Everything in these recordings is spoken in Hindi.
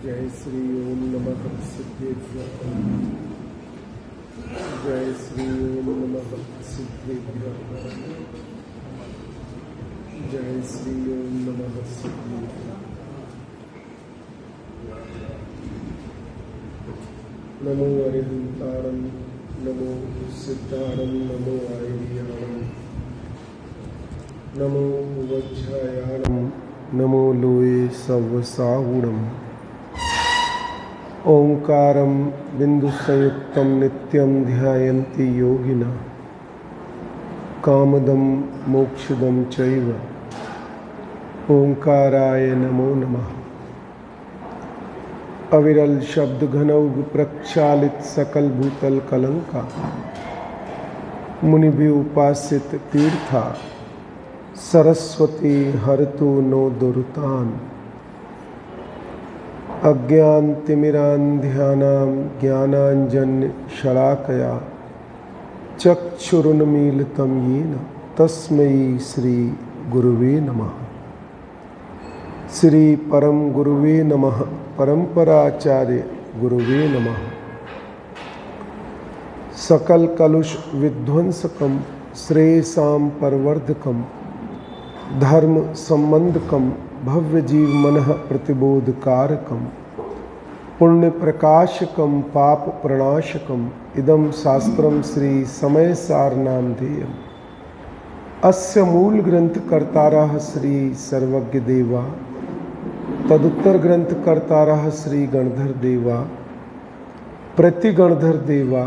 जय श्री ओम नमः सिद्धेभ्यः। जय श्री ओम नमः सिद्धेभ्यः। जय श्री ओम नमः सिद्धेभ्यः। नमो अरिहंताणं, नमो सिद्धाणं, नमो आयर्याणं, नमो वज्रायाणं, नमो लोये सवसाहुणम्। ओंकारं बिंदुसंयुक्तं नित्यं ध्यायन्ति योगिनः। कामदं मोक्षदं चैव ओंकाराय नमो नमः। अविरल शब्द घनौघ प्रक्षालित सकल भूतल कलंका, मुनि भी उपासित तीर्था, सरस्वती हरतु नो दुर्तान। अज्ञान तिमिरान्ध्यानां ज्ञानांजन शलाकया चक्षुरुन्मीलितं येन तस्मै श्री गुरुवे नमः। श्री परम गुरुवे नमः। परंपराचार्य गुरुवे नमः। सकल कलुष विध्वंसकम श्रेयसां परवर्धकम धर्म संबंधकम भव्य जीव मनः प्रतिबोधकारकम पुण्य प्रकाशकम पाप प्रणाशकम इदम शास्त्रम श्री समय सारनामधेयम्। अस्य मूल ग्रंथ कर्तारः श्री सर्वज्ञ देवा, तदुत्तर ग्रंथ कर्तारः श्री गणधर देवा, प्रति गणधर देवा,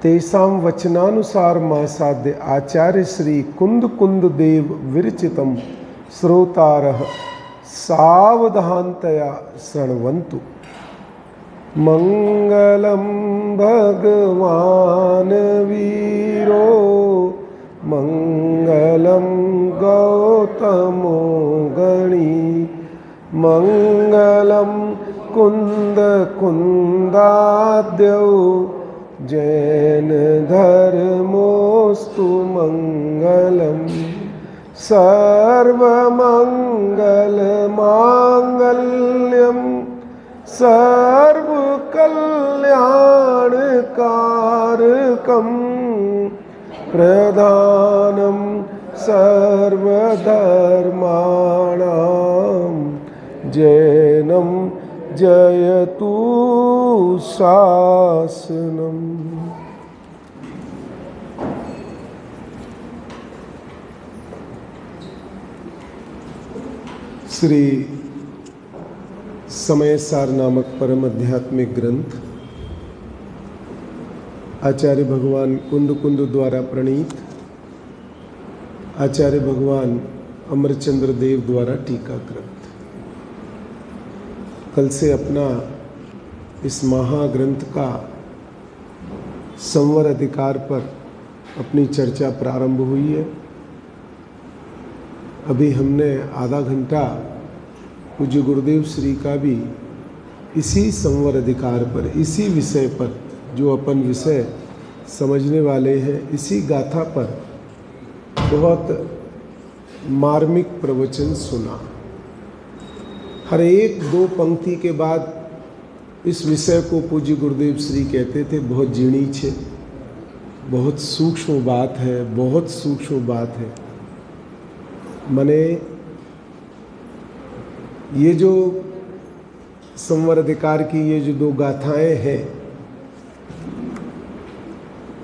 तेषां वचनानुसार मासाद्य आचार्य श्री कुंद कुंद देव विरचितम श्रोतारः सावधानतया शृण्वन्तु। मंगलम भगवान वीरो, मंगलम गौतमो गणी, मंगलम कुंद कुंदाद्यौ, जैन धर्मोस्तु मंगलम। सर्वमंगल मांगल्यम सर्वकल्याणकारकं प्रधानं सर्वधर्माणां जैनं जयतु शासनम्। श्री समय सार नामक परम आध्यात्मिक ग्रंथ आचार्य भगवान कुंद कुंद द्वारा प्रणीत, आचार्य भगवान अमरचंद्र देव द्वारा टीकाकृत। कल से अपना इस महाग्रंथ का संवर अधिकार पर अपनी चर्चा प्रारंभ हुई है। अभी हमने आधा घंटा पूज्य गुरुदेव श्री का भी इसी संवर अधिकार पर, इसी विषय पर, जो अपन विषय समझने वाले हैं, इसी गाथा पर बहुत मार्मिक प्रवचन सुना। हर एक दो पंक्ति के बाद इस विषय को पूज्य गुरुदेव श्री कहते थे बहुत जीणी छे, बहुत सूक्ष्म बात है, बहुत सूक्ष्म बात है। मने ये जो संवर अधिकार की ये जो दो गाथाएं हैं,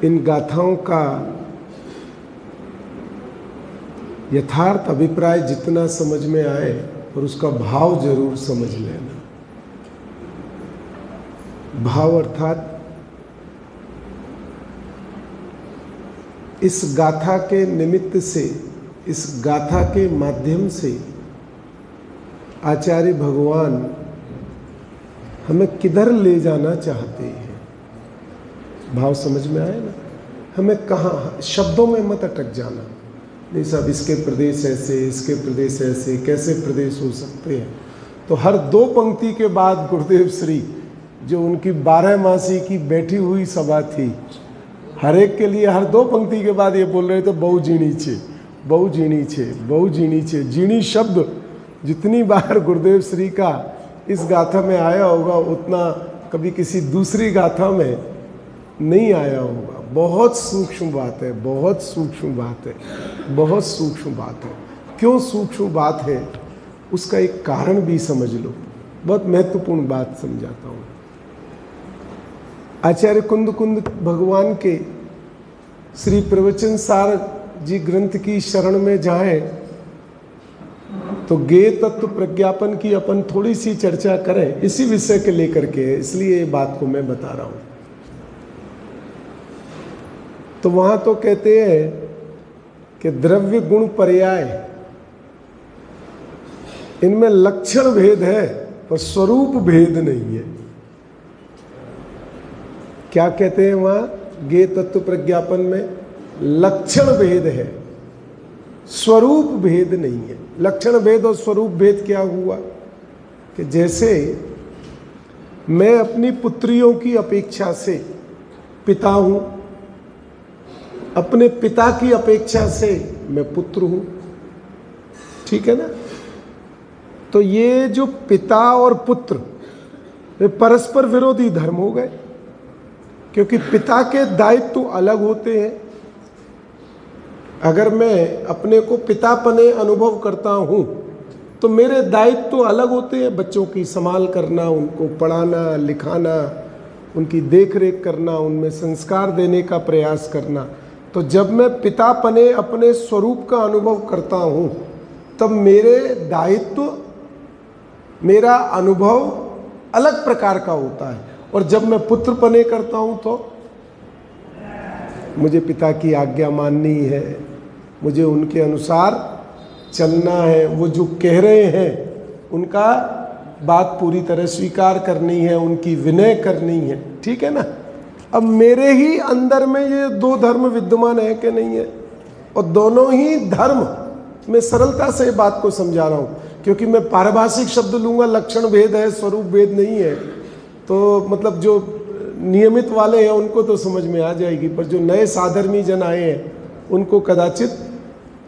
इन गाथाओं का यथार्थ अभिप्राय जितना समझ में आए और उसका भाव जरूर समझ लेना। भाव अर्थात इस गाथा के निमित्त से, इस गाथा के माध्यम से आचार्य भगवान हमें किधर ले जाना चाहते हैं। भाव समझ में आए ना? हमें कहाँ, शब्दों में मत अटक जाना। नहीं साहब, इसके प्रदेश ऐसे, इसके प्रदेश ऐसे, कैसे प्रदेश हो सकते हैं। तो हर दो पंक्ति के बाद गुरुदेव श्री, जो उनकी 12 मासी की बैठी हुई सभा थी, हर एक के लिए हर दो पंक्ति के बाद ये बोल रहे थे बहु जीणी छे, बहु जीणी छे, बहु जीणी छे। जीणी शब्द जितनी बार गुरुदेव श्री का इस गाथा में आया होगा उतना कभी किसी दूसरी गाथा में नहीं आया होगा। बहुत सूक्ष्म बात है, बहुत सूक्ष्म बात है, बहुत सूक्ष्म बात है। क्यों सूक्ष्म बात है उसका एक कारण भी समझ लो। बहुत महत्वपूर्ण बात समझाता हूँ। आचार्य कुंद कुंद भगवान के श्री प्रवचन सार जी ग्रंथ की शरण में जाएं तो ज्ञेय तत्व प्रज्ञापन की अपन थोड़ी सी चर्चा करें, इसी विषय के लेकर के, इसलिए ये बात को मैं बता रहा हूं। तो वहां तो कहते हैं कि द्रव्य गुण पर्याय इनमें लक्षण भेद है पर स्वरूप भेद नहीं है। क्या कहते हैं वहां ज्ञेय तत्व प्रज्ञापन में? लक्षण भेद है, स्वरूप भेद नहीं है। लक्षण भेद और स्वरूप भेद क्या हुआ कि जैसे मैं अपनी पुत्रियों की अपेक्षा से पिता हूं, अपने पिता की अपेक्षा से मैं पुत्र हूं, ठीक है ना? तो ये जो पिता और पुत्र ये परस्पर विरोधी धर्म हो गए, क्योंकि पिता के दायित्व अलग होते हैं। अगर मैं अपने को पितापने अनुभव करता हूं तो मेरे दायित्व अलग होते हैं। बच्चों की संभाल करना, उनको पढ़ाना लिखाना, उनकी देखरेख करना, उनमें संस्कार देने का प्रयास करना। तो जब मैं पितापने अपने स्वरूप का अनुभव करता हूं तब मेरे दायित्व, मेरा अनुभव अलग प्रकार का होता है। और जब मैं पुत्रपने करता हूं तो मुझे पिता की आज्ञा माननी है, मुझे उनके अनुसार चलना है, वो जो कह रहे हैं उनका बात पूरी तरह स्वीकार करनी है, उनकी विनय करनी है, ठीक है ना? अब मेरे ही अंदर में ये दो धर्म विद्यमान है कि नहीं है? और दोनों ही धर्म, मैं सरलता से बात को समझा रहा हूँ क्योंकि मैं पारिभाषिक शब्द लूंगा, लक्षण भेद है, स्वरूप भेद नहीं है, तो मतलब जो नियमित वाले हैं उनको तो समझ में आ जाएगी, पर जो नए साधर्मी जन आए हैं उनको कदाचित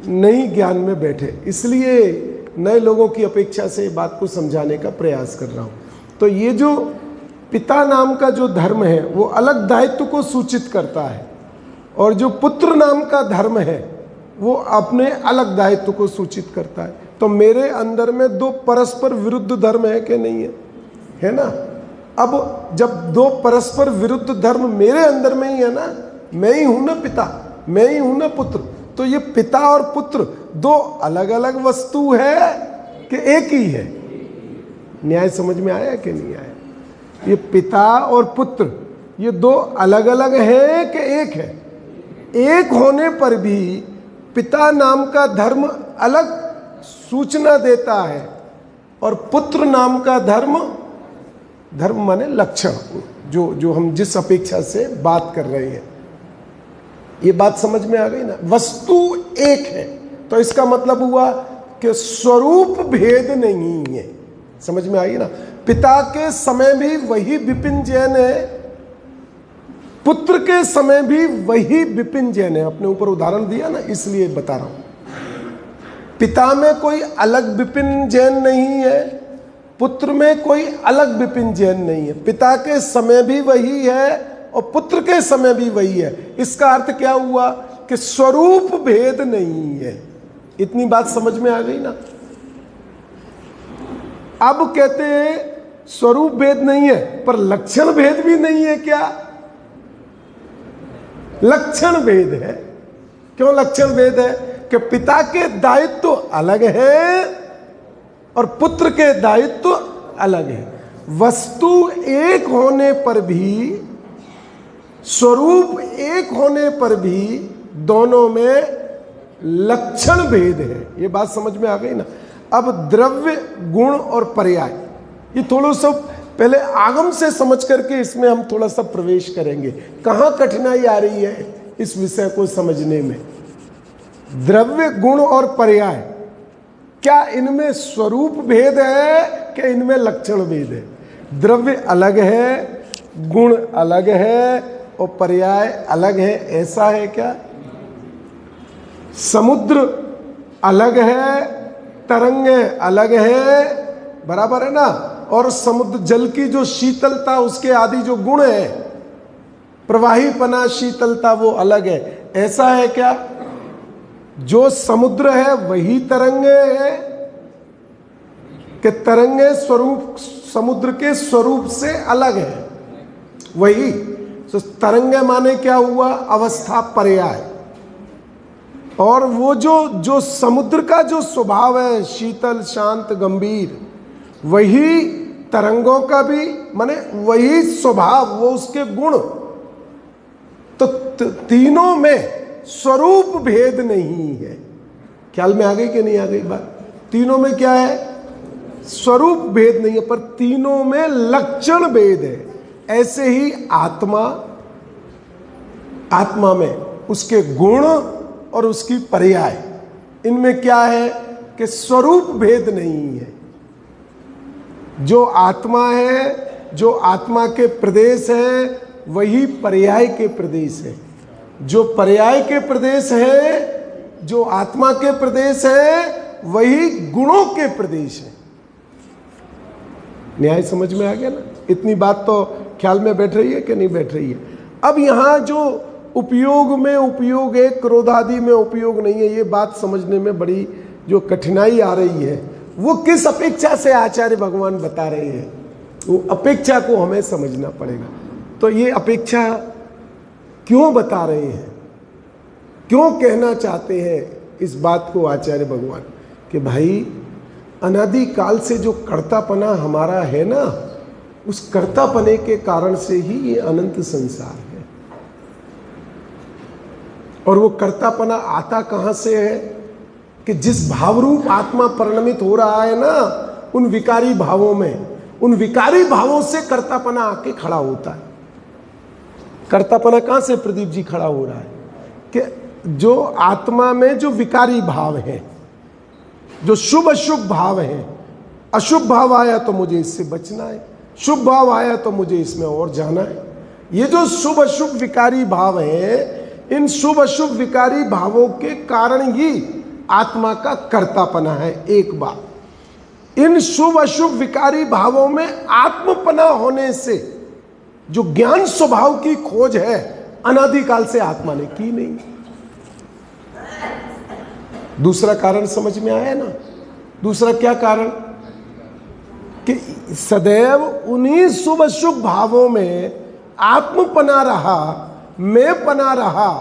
नहीं ज्ञान में बैठे, इसलिए नए लोगों की अपेक्षा से बात को समझाने का प्रयास कर रहा हूँ। तो ये जो पिता नाम का जो धर्म है वो अलग दायित्व को सूचित करता है, और जो पुत्र नाम का धर्म है वो अपने अलग दायित्व को सूचित करता है। तो मेरे अंदर में दो परस्पर विरुद्ध धर्म है कि नहीं है? है ना? अब जब दो परस्पर विरुद्ध धर्म मेरे अंदर में ही है ना, मैं ही हूं ना पिता, मैं ही हूं ना पुत्र, तो ये पिता और पुत्र दो अलग अलग वस्तु है कि एक ही है? न्याय समझ में आया कि नहीं आया? ये पिता और पुत्र ये दो अलग अलग हैं कि एक है? एक होने पर भी पिता नाम का धर्म अलग सूचना देता है और पुत्र नाम का धर्म, धर्म माने लक्षण, जो हम जिस अपेक्षा से बात कर रहे हैं, ये बात समझ में आ गई ना? वस्तु एक है तो इसका मतलब हुआ कि स्वरूप भेद नहीं है। समझ में आई ना? पिता के समय भी वही विपिन जैन है, पुत्र के समय भी वही विपिन जैन है। अपने ऊपर उदाहरण दिया ना, इसलिए बता रहा हूं। पिता में कोई अलग विपिन जैन नहीं है, पुत्र में कोई अलग विपिन जैन नहीं है। पिता के समय भी वही है और पुत्र के समय भी वही है। इसका अर्थ क्या हुआ कि स्वरूप भेद नहीं है। इतनी बात समझ में आ गई ना? अब कहते हैं स्वरूप भेद नहीं है पर लक्षण भेद भी नहीं है। क्या लक्षण भेद है? क्यों लक्षण भेद है? कि पिता के दायित्व अलग है और पुत्र के दायित्व अलग है। वस्तु एक होने पर भी, स्वरूप एक होने पर भी दोनों में लक्षण भेद है। ये बात समझ में आ गई ना? अब द्रव्य गुण और पर्याय, ये थोड़ा सा पहले आगम से समझ करके इसमें हम थोड़ा सा प्रवेश करेंगे। कहां कठिनाई आ रही है इस विषय को समझने में? द्रव्य गुण और पर्याय, क्या इनमें स्वरूप भेद है कि इनमें लक्षण भेद है? द्रव्य अलग है, गुण अलग है और पर्याय अलग है, ऐसा है क्या? समुद्र अलग है, तरंगे अलग है, बराबर है ना? और समुद्र जल की जो शीतलता, उसके आदि जो गुण है, प्रवाहीपना, शीतलता, वो अलग है। ऐसा है क्या? जो समुद्र है वही तरंगे है कि तरंगे स्वरूप समुद्र के स्वरूप से अलग है? वही। तो तरंगे माने क्या हुआ? अवस्था, पर्याय। और वो जो समुद्र का जो स्वभाव है, शीतल, शांत, गंभीर, वही तरंगों का भी माने वही स्वभाव, वो उसके गुण। तो तीनों में स्वरूप भेद नहीं है। ख्याल में आ गई कि नहीं आ गई बात? तीनों में क्या है? स्वरूप भेद नहीं है, पर तीनों में लक्षण भेद है। ऐसे ही आत्मा में उसके गुण और उसकी पर्याय, इनमें क्या है कि स्वरूप भेद नहीं है। जो आत्मा है, जो आत्मा के प्रदेश है, वही पर्याय के प्रदेश है। जो पर्याय के प्रदेश है, जो आत्मा के प्रदेश है, वही गुणों के प्रदेश है। न्याय समझ में आ गया ना? इतनी बात तो ख्याल में बैठ रही है कि नहीं बैठ रही है? अब यहां जो उपयोग में उपयोग है, क्रोधादि में उपयोग नहीं है, ये बात समझने में बड़ी जो कठिनाई आ रही है, वो किस अपेक्षा से आचार्य भगवान बता रहे हैं, वो अपेक्षा को हमें समझना पड़ेगा। तो ये अपेक्षा क्यों बता रहे हैं, क्यों कहना चाहते हैं इस बात को आचार्य भगवान कि भाई अनादि काल से जो कर्तापना हमारा है ना, उस कर्तापने के कारण से ही ये अनंत संसार है। और वो कर्तापना आता कहां से है कि जिस भावरूप आत्मा परिणमित हो रहा है ना, उन विकारी भावों में, उन विकारी भावों से कर्तापना आके खड़ा होता है। कर्तापना कहां से प्रदीप जी खड़ा हो रहा है कि जो आत्मा में जो विकारी भाव है, जो शुभ अशुभ भाव है, अशुभ भाव आया तो मुझे इससे बचना है, शुभ भाव आया तो मुझे इसमें और जाना है। ये जो शुभ अशुभ विकारी भाव है, इन शुभ अशुभ विकारी भावों के कारण ही आत्मा का कर्तापना है। एक बात, इन शुभ अशुभ विकारी भावों में आत्मपना होने से जो ज्ञान स्वभाव की खोज है, अनादिकाल से आत्मा ने की नहीं। दूसरा कारण समझ में आया ना? दूसरा क्या कारण? कि सदैव उन्हीं शुभ अशुभ भावों में आत्मपना रहा, मैं पना रहा,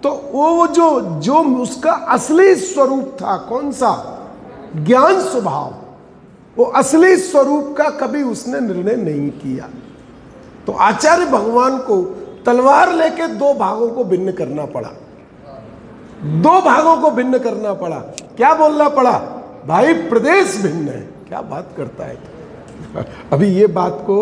तो वो जो उसका असली स्वरूप था, कौन सा? ज्ञान स्वभाव, वो असली स्वरूप का कभी उसने निर्णय नहीं किया। तो आचार्य भगवान को तलवार लेके दो भागों को भिन्न करना पड़ा, दो भागों को भिन्न करना पड़ा। क्या बोलना पड़ा? भाई प्रदेश भिन्न है। क्या बात करता है? अभी ये बात को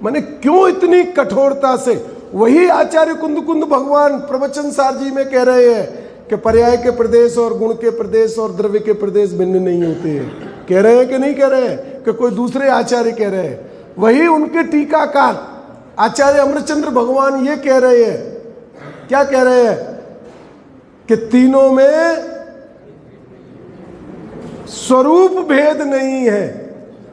माने क्यों इतनी कठोरता से, वही आचार्य कुंद भगवान प्रवचन सार जी में कह रहे हैं कि पर्याय के प्रदेश और गुण के प्रदेश और द्रव्य के प्रदेश भिन्न नहीं होते हैं। कह रहे हैं कि नहीं कह रहे हैं? कि कोई दूसरे आचार्य कह रहे हैं? वही उनके टीकाकार आचार्य अमरचंद्र भगवान ये कह रहे हैं। क्या कह रहे हैं? कि तीनों में स्वरूप भेद नहीं है,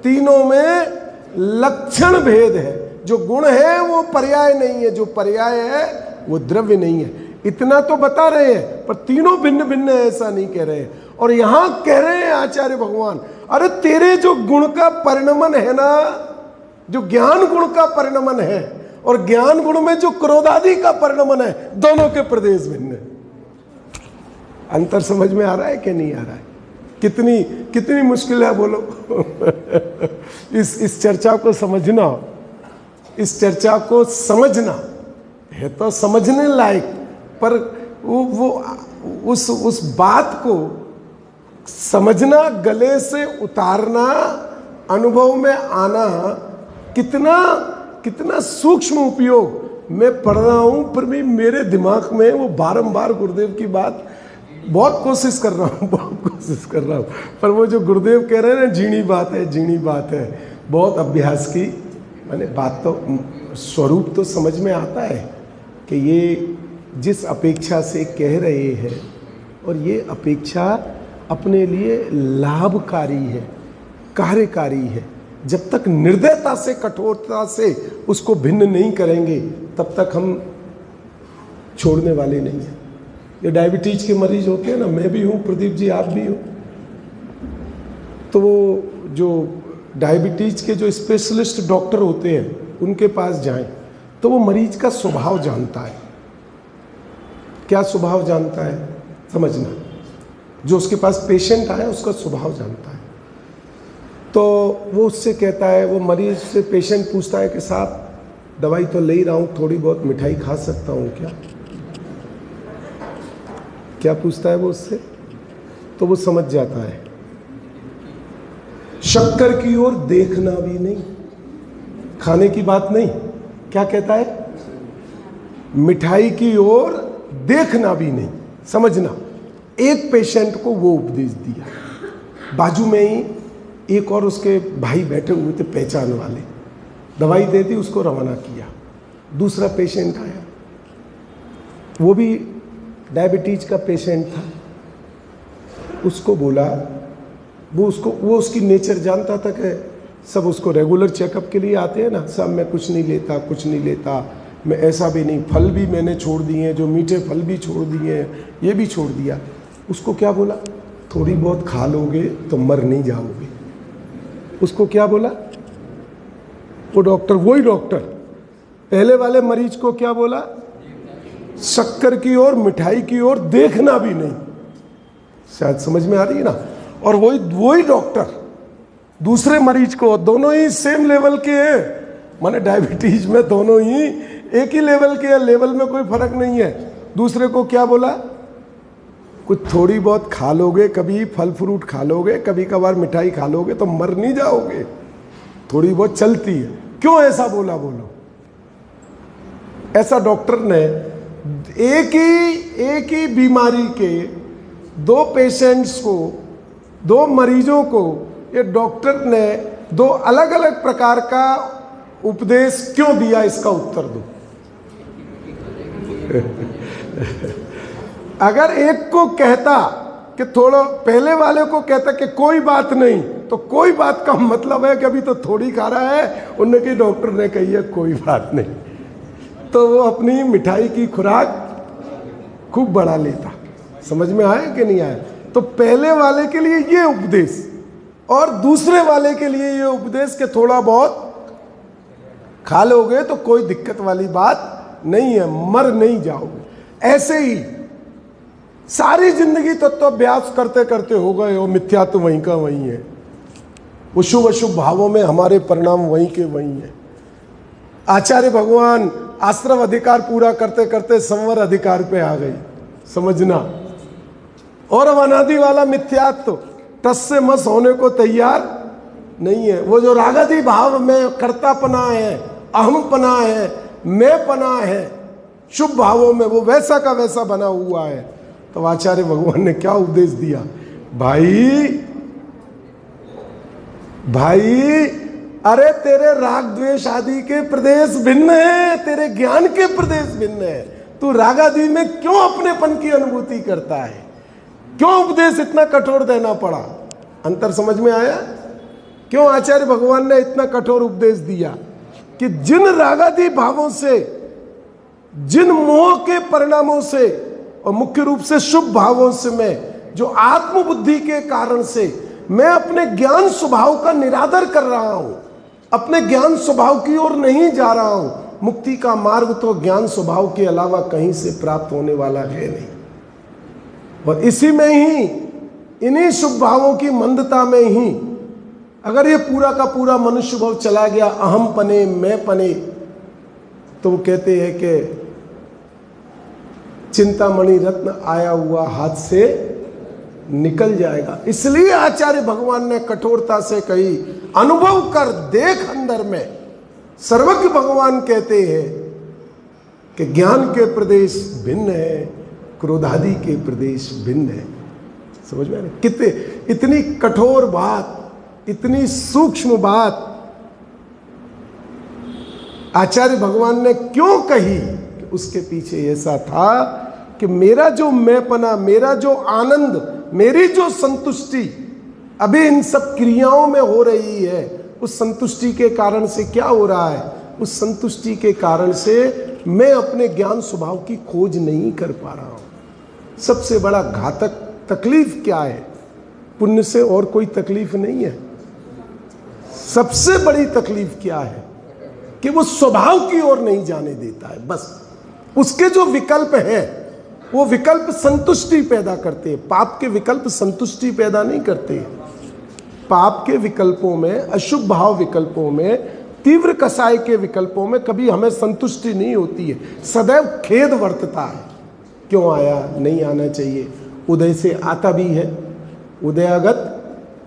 तीनों में लक्षण भेद है। जो गुण है वो पर्याय नहीं है, जो पर्याय है वो द्रव्य नहीं है। इतना तो बता रहे हैं, पर तीनों भिन्न भिन्न है ऐसा नहीं कह रहे हैं। और यहां कह रहे हैं आचार्य भगवान, अरे तेरे जो गुण का परिणमन है ना, जो ज्ञान गुण का परिणमन है और ज्ञान गुण में जो क्रोधादि का परिणमन है, दोनों के प्रदेश भिन्न है। अंतर समझ में आ रहा है कि नहीं आ रहा है? कितनी मुश्किल है बोलो। इस चर्चा को समझना, इस चर्चा को समझना है तो समझने लायक, पर वो उस बात को समझना, गले से उतारना, अनुभव में आना, कितना सूक्ष्म उपयोग। मैं पढ़ रहा हूं, पर भी मेरे दिमाग में वो बारंबार गुरुदेव की बात बहुत कोशिश कर रहा हूँ, पर वो जो गुरुदेव कह रहे हैं ना, झीणी बात है, बहुत अभ्यास की मैंने बात। तो स्वरूप तो समझ में आता है कि ये जिस अपेक्षा से कह रहे हैं, और ये अपेक्षा अपने लिए लाभकारी है, कार्यकारी है। जब तक निर्दयता से, कठोरता से उसको भिन्न नहीं करेंगे, तब तक हम छोड़ने वाले नहीं हैं। ये डायबिटीज के मरीज होते हैं ना, मैं भी हूँ, प्रदीप जी आप भी हो, तो वो जो डायबिटीज के जो स्पेशलिस्ट डॉक्टर होते हैं उनके पास जाएं तो वो मरीज का स्वभाव जानता है। क्या स्वभाव जानता है समझना, जो उसके पास पेशेंट आया उसका स्वभाव जानता है। तो वो उससे कहता है, वो मरीज से पेशेंट पूछता है कि साहब दवाई तो ले ही रहा हूँ, थोड़ी बहुत मिठाई खा सकता हूँ क्या? क्या पूछता है वो उससे? तो वो समझ जाता है, शक्कर की ओर देखना भी नहीं, खाने की बात नहीं, क्या कहता है? मिठाई की ओर देखना भी नहीं। समझना, एक पेशेंट को वो उपदेश दिया, बाजू में ही एक और उसके भाई बैठे हुए थे पहचान वाले, दवाई दे दी, उसको रवाना किया। दूसरा पेशेंट आया, वो भी डायबिटीज का पेशेंट था, उसको बोला, वो उसकी नेचर जानता था कि सब उसको रेगुलर चेकअप के लिए आते हैं ना, सब मैं कुछ नहीं लेता, कुछ नहीं लेता, मैं ऐसा भी नहीं, फल भी मैंने छोड़ दिए हैं, जो मीठे फल भी छोड़ दिए हैं, ये भी छोड़ दिया। उसको क्या बोला? थोड़ी बहुत खा लोगे तो मर नहीं जाओगे। उसको क्या बोला वो डॉक्टर? वही डॉक्टर पहले वाले मरीज को क्या बोला? शक्कर की ओर, मिठाई की ओर देखना भी नहीं। शायद समझ में आ रही है ना? और वही डॉक्टर दूसरे मरीज को, दोनों ही सेम लेवल के हैं, माने डायबिटीज में दोनों ही एक ही लेवल के हैं, लेवल में कोई फर्क नहीं है। दूसरे को क्या बोला? कुछ थोड़ी बहुत खा लोगे, कभी फल फ्रूट खा लोगे, कभी कभार मिठाई खा लोगे तो मर नहीं जाओगे, थोड़ी बहुत चलती है। क्यों ऐसा बोला? बोलो। ऐसा डॉक्टर ने एक ही बीमारी के दो पेशेंट्स को, दो मरीजों को, ये डॉक्टर ने दो अलग अलग प्रकार का उपदेश क्यों दिया, इसका उत्तर दो। अगर एक को कहता कि थोड़ा, पहले वाले को कहता कि कोई बात नहीं, तो कोई बात का मतलब है कि अभी तो थोड़ी खा रहा है, उन्होंने कि डॉक्टर ने कही है कोई बात नहीं, तो वो अपनी मिठाई की खुराक खूब बढ़ा लेता। समझ में आया कि नहीं आया? तो पहले वाले के लिए ये उपदेश और दूसरे वाले के लिए ये उपदेश कि थोड़ा बहुत खा लोगे तो कोई दिक्कत वाली बात नहीं है, मर नहीं जाओगे। ऐसे ही सारी जिंदगी तत्वाभ्यास करते करते हो गए हो, मिथ्या तो वहीं का वहीं है, वो शुभ अशुभ भावों में हमारे परिणाम वहीं के वहीं है। आचार्य भगवान आश्रम अधिकार पूरा करते करते संवर अधिकार पे आ गई, समझना। और अब अनादि वाला मिथ्यात्व टस से मस होने को तैयार नहीं है। वो जो रागादि भाव में कर्तापना है, अहमपना है, मैं पना है, शुभ भावों में वो वैसा का वैसा बना हुआ है। तो आचार्य भगवान ने क्या उपदेश दिया? भाई अरे तेरे राग द्वेष आदि के प्रदेश भिन्न है, तेरे ज्ञान के प्रदेश भिन्न है। तू रागादि में क्यों अपनेपन की अनुभूति करता है? क्यों उपदेश इतना कठोर देना पड़ा? अंतर समझ में आया? क्यों आचार्य भगवान ने इतना कठोर उपदेश दिया कि जिन रागादि भावों से, जिन मोह के परिणामों से, और मुख्य रूप से शुभ भावों से, मैं जो आत्मबुद्धि के कारण से मैं अपने ज्ञान स्वभाव का निरादर कर रहा हूं, अपने ज्ञान स्वभाव की ओर नहीं जा रहा हूं। मुक्ति का मार्ग तो ज्ञान स्वभाव के अलावा कहीं से प्राप्त होने वाला है नहीं। और इसी में ही, इन्हीं शुभ भावों की मंदता में ही अगर ये पूरा का पूरा मनुष्य भाव चला गया, अहम पने, मैं पने, तो वो कहते हैं कि चिंतामणि रत्न आया हुआ हाथ से निकल जाएगा। इसलिए आचार्य भगवान ने कठोरता से कही, अनुभव कर देख अंदर में। सर्वज्ञ भगवान कहते हैं कि ज्ञान के प्रदेश भिन्न है, क्रोधादि के प्रदेश भिन्न है। समझ में? कितने, इतनी कठोर बात, इतनी सूक्ष्म बात आचार्य भगवान ने क्यों कही? उसके पीछे ऐसा था कि मेरा जो मैंपना, मेरा जो आनंद, मेरी जो संतुष्टि अभी इन सब क्रियाओं में हो रही है, उस संतुष्टि के कारण से क्या हो रहा है? उस संतुष्टि के कारण से मैं अपने ज्ञान स्वभाव की खोज नहीं कर पा रहा हूं। सबसे बड़ा घातक तकलीफ क्या है? पुण्य से और कोई तकलीफ नहीं है। सबसे बड़ी तकलीफ क्या है? कि वो स्वभाव की ओर नहीं जाने देता है। बस उसके जो विकल्प है वो विकल्प संतुष्टि पैदा करते हैं। पाप के विकल्प संतुष्टि पैदा नहीं करते। पाप के विकल्पों में, अशुभ भाव विकल्पों में, तीव्र कसाय के विकल्पों में कभी हमें संतुष्टि नहीं होती है। सदैव खेद वर्तता है। क्यों आया? नहीं आना चाहिए। उदय से आता भी है, उदयागत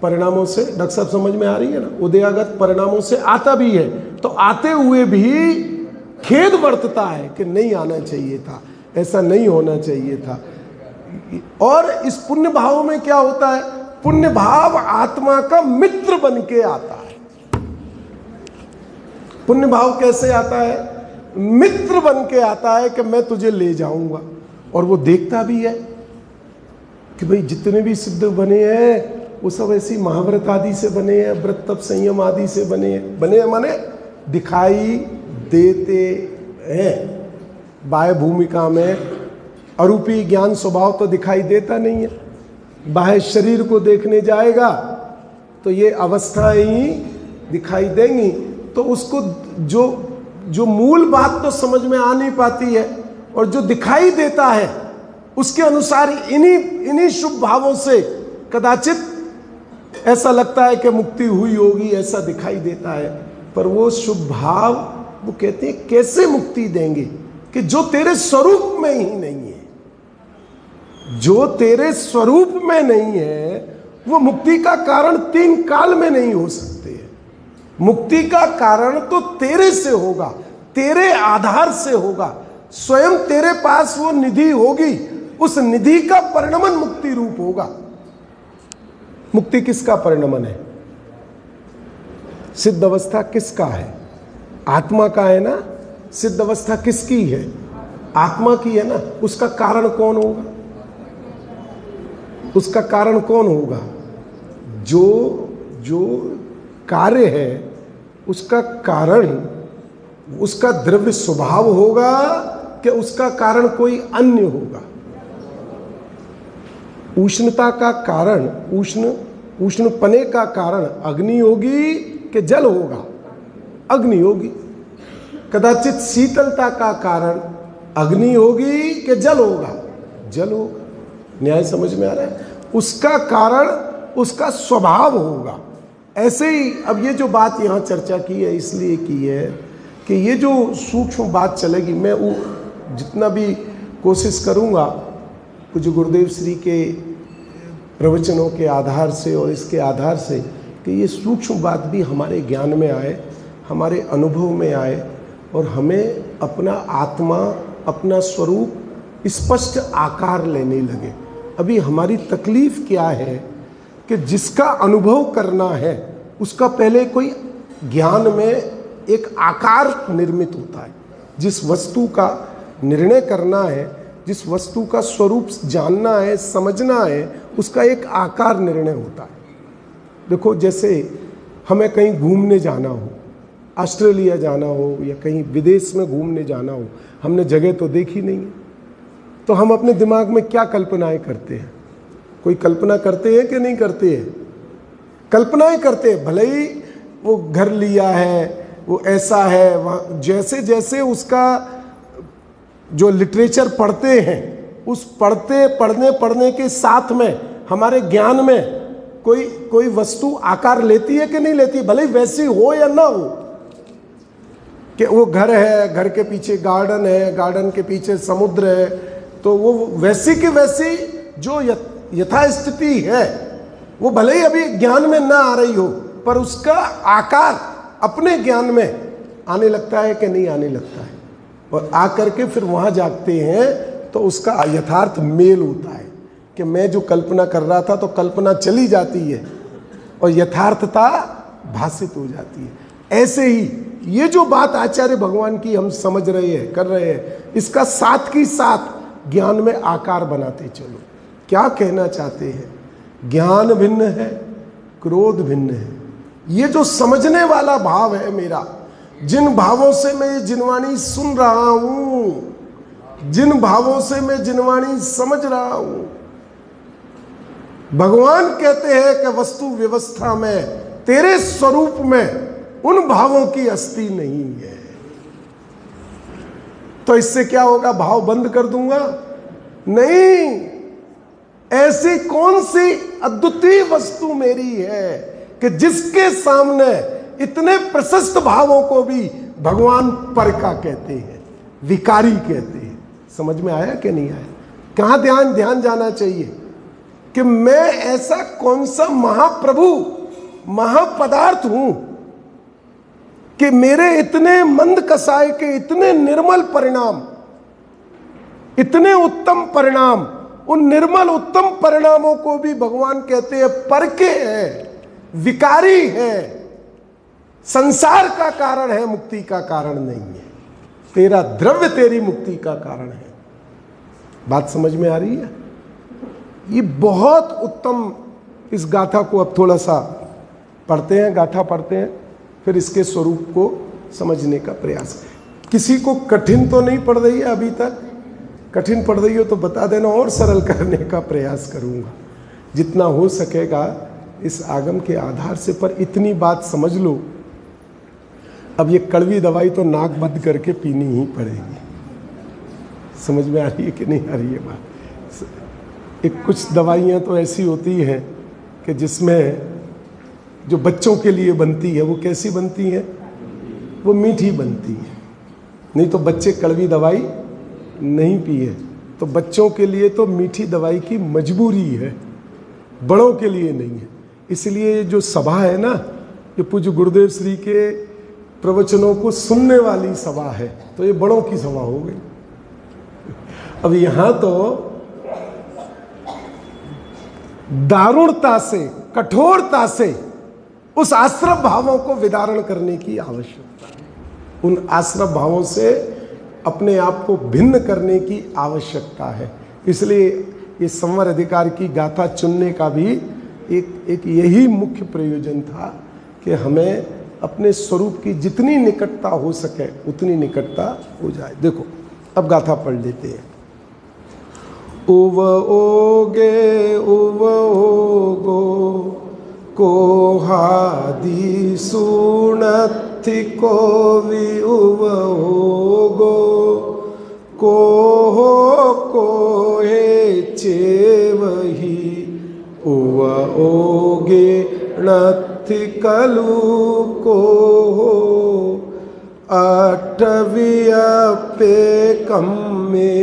परिणामों से, डॉक्टर साहब समझ में आ रही है ना? उदयागत परिणामों से आता भी है, तो आते हुए भी खेद वर्तता है कि नहीं आना चाहिए था, ऐसा नहीं होना चाहिए था। और इस पुण्य भाव में क्या होता है? पुण्य भाव आत्मा का मित्र बन के आता है। पुण्य भाव कैसे आता है? मित्र बन के आता है कि मैं तुझे ले जाऊंगा। और वो देखता भी है कि भाई जितने भी सिद्ध बने हैं वो सब ऐसी महाव्रत आदि से बने हैं, व्रत तप संयम आदि से बने हैं माने दिखाई देते हैं। बाह्य भूमिका में अरूपी ज्ञान स्वभाव तो दिखाई देता नहीं है। बाह्य शरीर को देखने जाएगा तो ये अवस्थाएं ही दिखाई देंगी, तो उसको जो मूल बात तो समझ में आ नहीं पाती है, और जो दिखाई देता है उसके अनुसार इन्हीं शुभ भावों से कदाचित ऐसा लगता है कि मुक्ति हुई होगी, ऐसा दिखाई देता है। पर वो शुभ भाव, वो कहते हैं कैसे मुक्ति देंगे कि जो तेरे स्वरूप में ही नहीं है। जो तेरे स्वरूप में नहीं है वो मुक्ति का कारण तीन काल में नहीं हो सकते। मुक्ति का कारण तो तेरे से होगा, तेरे आधार से होगा। स्वयं तेरे पास वो निधि होगी, उस निधि का परिणमन मुक्ति रूप होगा। मुक्ति किसका परिणमन है? सिद्ध अवस्था किसका है? आत्मा का है ना। सिद्ध अवस्था किसकी है? आत्मा की है ना। उसका कारण कौन होगा? उसका कारण कौन होगा? जो कार्य है उसका कारण उसका द्रव्य स्वभाव होगा कि उसका कारण कोई अन्य होगा? उष्णता का कारण, उष्णपने का कारण अग्नि होगी कि जल होगा? अग्नि होगी। कदाचित शीतलता का कारण अग्नि होगी कि जल होगा? जल होगा। न्याय समझ में आ रहा है? उसका कारण उसका स्वभाव होगा। ऐसे ही अब ये जो बात यहाँ चर्चा की है इसलिए की है कि ये जो सूक्ष्म बात चलेगी, मैं वो जितना भी कोशिश करूँगा पूज्य गुरुदेव श्री के प्रवचनों के आधार से और इसके आधार से कि ये सूक्ष्म बात भी हमारे ज्ञान में आए, हमारे अनुभव में आए, और हमें अपना आत्मा, अपना स्वरूप स्पष्ट आकार लेने लगे। अभी हमारी तकलीफ क्या है कि जिसका अनुभव करना है उसका पहले कोई ज्ञान में एक आकार निर्मित होता है। जिस वस्तु का निर्णय करना है, जिस वस्तु का स्वरूप जानना है, समझना है, उसका एक आकार निर्णय होता है। देखो, जैसे हमें कहीं घूमने जाना हो, ऑस्ट्रेलिया जाना हो या कहीं विदेश में घूमने जाना हो, हमने जगह तो देखी नहीं है, तो हम अपने दिमाग में क्या कल्पनाएं करते हैं? कोई कल्पना करते हैं कि नहीं करते हैं? कल्पनाएं करते हैं। भले ही वो घर लिया है, वो ऐसा है, वहाँ जैसे जैसे उसका जो लिटरेचर पढ़ते हैं, उस पढ़ने के साथ में हमारे ज्ञान में कोई वस्तु आकार लेती है कि नहीं लेती? भले ही वैसी हो या ना हो। कि वो घर है, घर के पीछे गार्डन है, गार्डन के पीछे समुद्र है, तो वो वैसी की वैसी जो यथास्थिति है वो भले ही अभी ज्ञान में ना आ रही हो, पर उसका आकार अपने ज्ञान में आने लगता है कि नहीं आने लगता है। और आकर के फिर वहाँ जागते हैं तो उसका यथार्थ मेल होता है कि मैं जो कल्पना कर रहा था तो कल्पना चली जाती है और यथार्थता भासित हो जाती है। ऐसे ही ये जो बात आचार्य भगवान की हम समझ रहे हैं, कर रहे हैं, इसका साथ की साथ ज्ञान में आकार बनाते चलो। क्या कहना चाहते हैं? ज्ञान भिन्न है, क्रोध भिन्न है, ये जो समझने वाला भाव है मेरा, जिन भावों से मैं ये जिनवाणी सुन रहा हूं, जिन भावों से मैं जिनवाणी समझ रहा हूं, भगवान कहते हैं कि वस्तु व्यवस्था में, तेरे स्वरूप में उन भावों की अस्थि नहीं है। तो इससे क्या होगा? भाव बंद कर दूंगा? नहीं। ऐसी कौन सी अद्वितीय वस्तु मेरी है कि जिसके सामने इतने प्रशस्त भावों को भी भगवान पर का कहते हैं, विकारी कहते हैं। समझ में आया कि नहीं आया? कहां ध्यान जाना चाहिए कि मैं ऐसा कौन सा महाप्रभु, महापदार्थ हूं कि मेरे इतने मंद कसाय के इतने निर्मल परिणाम, इतने उत्तम परिणाम, उन निर्मल उत्तम परिणामों को भी भगवान कहते हैं परके है, विकारी है, संसार का कारण है, मुक्ति का कारण नहीं है। तेरा द्रव्य तेरी मुक्ति का कारण है। बात समझ में आ रही है? ये बहुत उत्तम। इस गाथा को अब थोड़ा सा पढ़ते हैं, गाथा पढ़ते हैं, फिर इसके स्वरूप को समझने का प्रयास करें। किसी को कठिन तो नहीं पड़ रही है अभी तक? कठिन पड़ रही हो तो बता देना, और सरल करने का प्रयास करूंगा जितना हो सकेगा इस आगम के आधार से। पर इतनी बात समझ लो, अब ये कड़वी दवाई तो नाक बंद करके पीनी ही पड़ेगी। समझ में आ रही है कि नहीं आ रही है बात? एक कुछ दवाइयाँ तो ऐसी होती हैं कि जिसमें जो बच्चों के लिए बनती है वो कैसी बनती है? वो मीठी बनती है। नहीं तो बच्चे कड़वी दवाई नहीं पिए। तो बच्चों के लिए तो मीठी दवाई की मजबूरी है, बड़ों के लिए नहीं है। इसलिए जो सभा है ना, ये पूज्य गुरुदेव श्री के प्रवचनों को सुनने वाली सभा है, तो ये बड़ों की सभा हो गई। अब यहाँ तो दारुणता से, कठोरता से उस आश्रम भावों को विदारण करने की आवश्यकता है। उन आश्रम भावों से अपने आप को भिन्न करने की आवश्यकता है। इसलिए ये संवर अधिकार की गाथा चुनने का भी एक यही मुख्य प्रयोजन था कि हमें अपने स्वरूप की जितनी निकटता हो सके उतनी निकटता हो जाए। देखो अब गाथा पढ़ लेते हैं। उव ओगे उव ओगो कोहादि सुनथि कोवि उव ओगो कोहो कोहे चेवहि उव ओगे नथि कलु कोहो अठवियपे कम्मे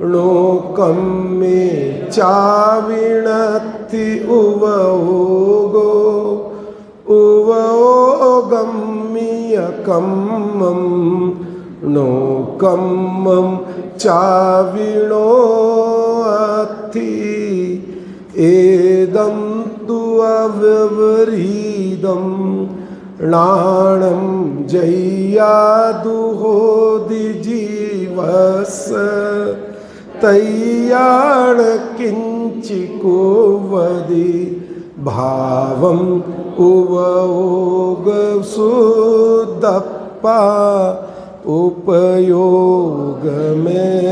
णोकम में चाविणति उवोगो उवोगम्यकम्मं णोकम्मं चाविणो अथि एदं तु अव्यवरीदं नाणं जय्यादुहोदि जीवस तय्याण किंचिको वदि भावम उवोग सुदप्पा उपयोग में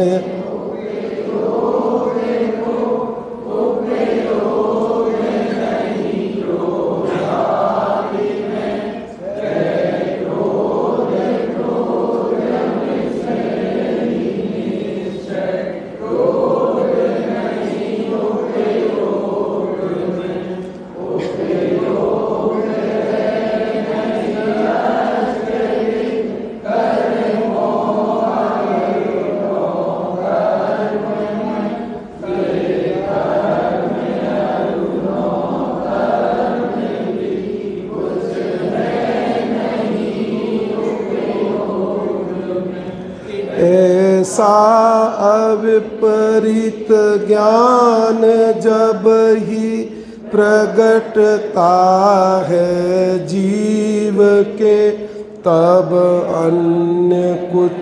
अविपरीत ज्ञान जब ही प्रगटता है जीव के तब अन्य कुछ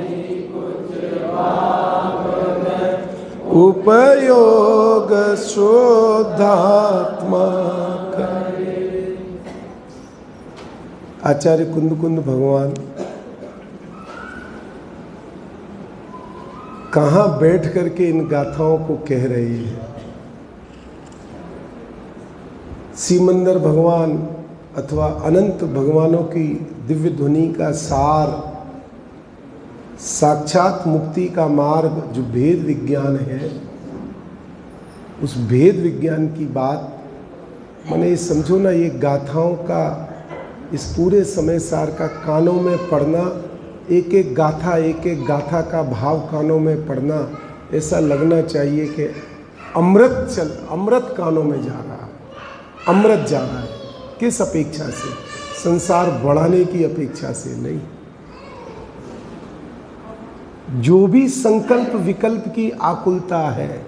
उपयोग शोधात्मा करे। आचार्य कुंद भगवान कहाँ बैठ करके इन गाथाओं को कह रहे हैं। सीमंदर भगवान अथवा अनंत भगवानों की दिव्य ध्वनि का सार, साक्षात मुक्ति का मार्ग जो भेद विज्ञान है, उस भेद विज्ञान की बात मैंने समझो ना, ये गाथाओं का इस पूरे समय सार का कानों में पढ़ना, एक एक गाथा का भाव कानों में पढ़ना, ऐसा लगना चाहिए कि अमृत कानों में जा रहा है, अमृत जा रहा है। किस अपेक्षा से? संसार बढ़ाने की अपेक्षा से नहीं। जो भी संकल्प विकल्प की आकुलता है,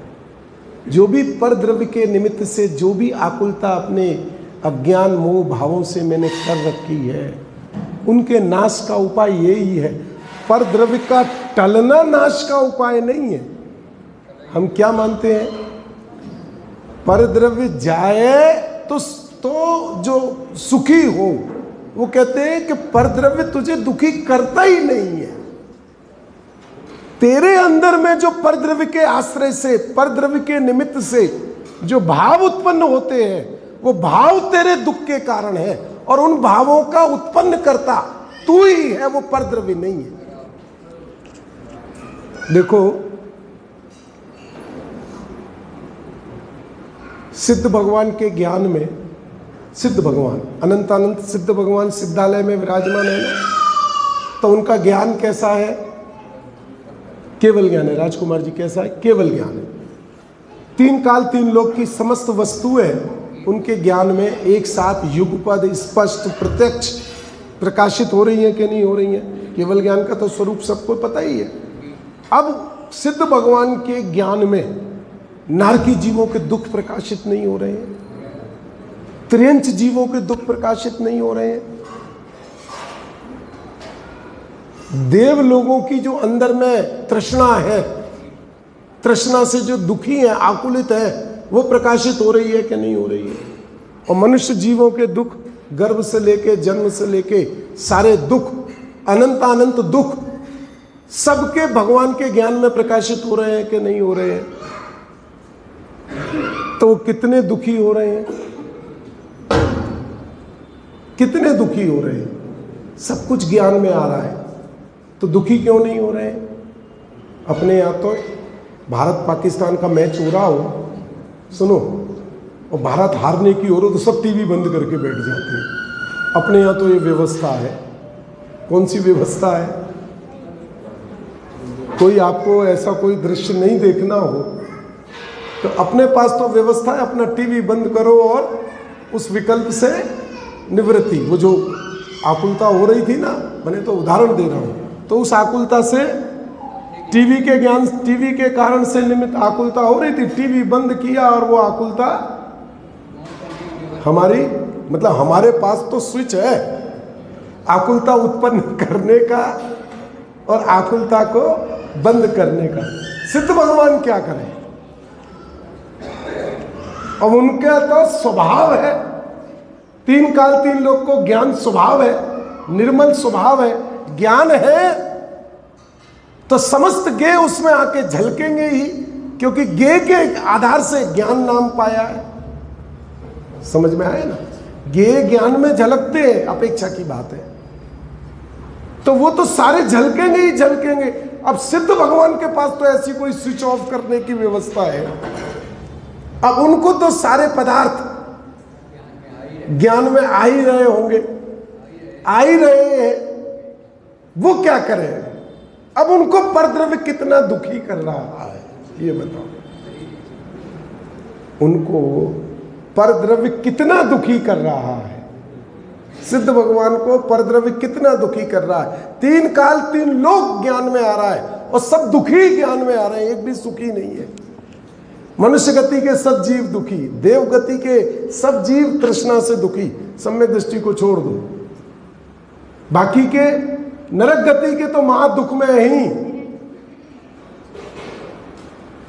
जो भी परद्रव्य के निमित्त से जो भी आकुलता अपने अज्ञान मोह भावों से मैंने कर रखी है, उनके नाश का उपाय यही है। परद्रव्य का टलना नाश का उपाय नहीं है। हम क्या मानते हैं? परद्रव्य जाए तो जो सुखी हो, वो कहते हैं कि परद्रव्य तुझे दुखी करता ही नहीं है। तेरे अंदर में जो परद्रव्य के आश्रय से, परद्रव्य के निमित्त से जो भाव उत्पन्न होते हैं, वो भाव तेरे दुख के कारण है, और उन भावों का उत्पन्न करता तू ही है, वो परद्रव्य नहीं है। देखो, सिद्ध भगवान के ज्ञान में, सिद्ध भगवान अनंत सिद्ध भगवान सिद्धालय में विराजमान है ना, तो उनका ज्ञान कैसा है? केवल ज्ञान है। राजकुमार जी कैसा है? केवल ज्ञान है। तीन काल तीन लोक की समस्त वस्तुएं उनके ज्ञान में एक साथ युगपद स्पष्ट प्रत्यक्ष प्रकाशित हो रही हैं कि नहीं हो रही हैं? केवल ज्ञान का तो स्वरूप सबको पता ही है। अब सिद्ध भगवान के ज्ञान में नारकी जीवों के दुख प्रकाशित नहीं हो रहे हैं, त्रियंच जीवों के दुख प्रकाशित नहीं हो रहे हैं। देव लोगों की जो अंदर में तृष्णा है, तृष्णा से जो दुखी है, आकुलित है, वो प्रकाशित हो रही है कि नहीं हो रही है? और मनुष्य जीवों के दुख, गर्भ से लेके जन्म से लेके सारे दुख, अनंत दुख, सबके भगवान के ज्ञान में प्रकाशित हो रहे हैं कि नहीं हो रहे हैं? तो वो कितने दुखी हो रहे हैं? कितने दुखी हो रहे हैं? सब कुछ ज्ञान में आ रहा है, तो दुखी क्यों नहीं हो रहे हैं? अपने यहाँ तो भारत पाकिस्तान का मैच हो रहा हो, सुनो, और भारत हारने की ओर हो तो सब टीवी बंद करके बैठ जाते हैं। अपने यहाँ तो ये व्यवस्था है। कौन सी व्यवस्था है? कोई आपको ऐसा कोई दृश्य नहीं देखना हो तो अपने पास तो व्यवस्था है, अपना टीवी बंद करो और उस विकल्प से निवृत्ति, वो जो आकुलता हो रही थी ना, मैंने तो उदाहरण दे रहा हूँ, तो उस आकुलता से टीवी के ज्ञान, टीवी के कारण से निमित्त आकुलता हो रही थी, टीवी बंद किया और वो आकुलता हमारी, मतलब हमारे पास तो स्विच है आकुलता उत्पन्न करने का और आकुलता को बंद करने का। सिद्ध भगवान क्या करें? अब उनका तो स्वभाव है, तीन काल तीन लोक को ज्ञान स्वभाव है, निर्मल स्वभाव है, ज्ञान है, तो समस्त गे उसमें आके झलकेंगे ही, क्योंकि गे के आधार से ज्ञान नाम पाया है। समझ में आया ना? गे ज्ञान में झलकते हैं, अपेक्षा की बात है, तो वो तो सारे झलकेंगे ही झलकेंगे। अब सिद्ध भगवान के पास तो ऐसी कोई स्विच ऑफ करने की व्यवस्था है। अब उनको तो सारे पदार्थ ज्ञान में आ ही रहे होंगे, आ ही रहे हैं, वो क्या करें? अब उनको परद्रव्य कितना दुखी कर रहा है, ये बताओ। उनको परद्रव्य कितना दुखी कर रहा है? सिद्ध भगवान को परद्रव्य कितना दुखी कर रहा है? तीन काल तीन लोक ज्ञान में आ रहा है और सब दुखी ज्ञान में आ रहे हैं, एक भी सुखी नहीं है। मनुष्य गति के सब जीव दुखी, देव गति के सब जीव तृष्णा से दुखी, सम्यक दृष्टि को छोड़ दो। बाकी के नरक गति के तो महा दुख में ही,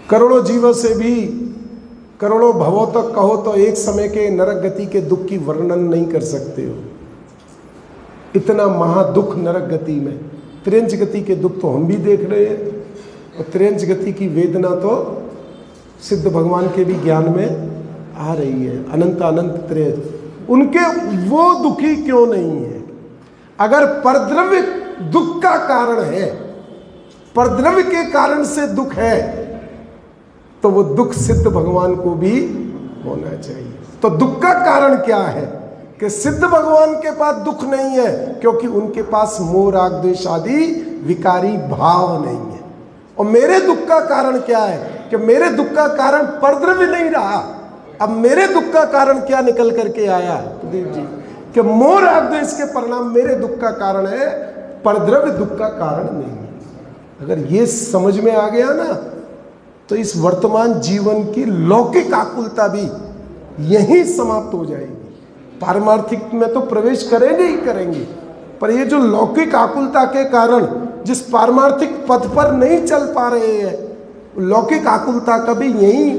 करोड़ों जीवों से भी, करोड़ों भवों तक कहो तो एक समय के नरक गति के दुख की वर्णन नहीं कर सकते हो। इतना महादुख नरक गति में। त्रियंच गति के दुख तो हम भी देख रहे हैं, और त्रियंच गति की वेदना तो सिद्ध भगवान के भी ज्ञान में आ रही है। अनंत अनंत त्रियंच, उनके वो दुखी क्यों नहीं है? अगर परद्रव्य दुख का कारण है, परद्रव्य के कारण से दुख है, तो वो दुख सिद्ध भगवान को भी होना चाहिए। तो दुख का कारण क्या है? कि सिद्ध भगवान के पास दुख नहीं है, क्योंकि उनके पास मोह राग द्वेष आदि विकारी भाव नहीं है। और मेरे दुख का कारण क्या है? कि मेरे दुख का कारण परद्रव्य नहीं रहा। अब मेरे दुख का कारण क्या निकल करके आया देव जी? कि मोह राग द्वेष के परिणाम मेरे दुख का कारण है, परद्रव्य दुख का कारण नहीं है। अगर ये समझ में आ गया ना, तो इस वर्तमान जीवन की लौकिक आकुलता भी यहीं समाप्त हो जाएगी। पारमार्थिक में तो प्रवेश करेंगे ही करेंगे, पर ये जो लौकिक आकुलता के कारण जिस पारमार्थिक पथ पर नहीं चल पा रहे हैं, लौकिक आकुलता का भी यही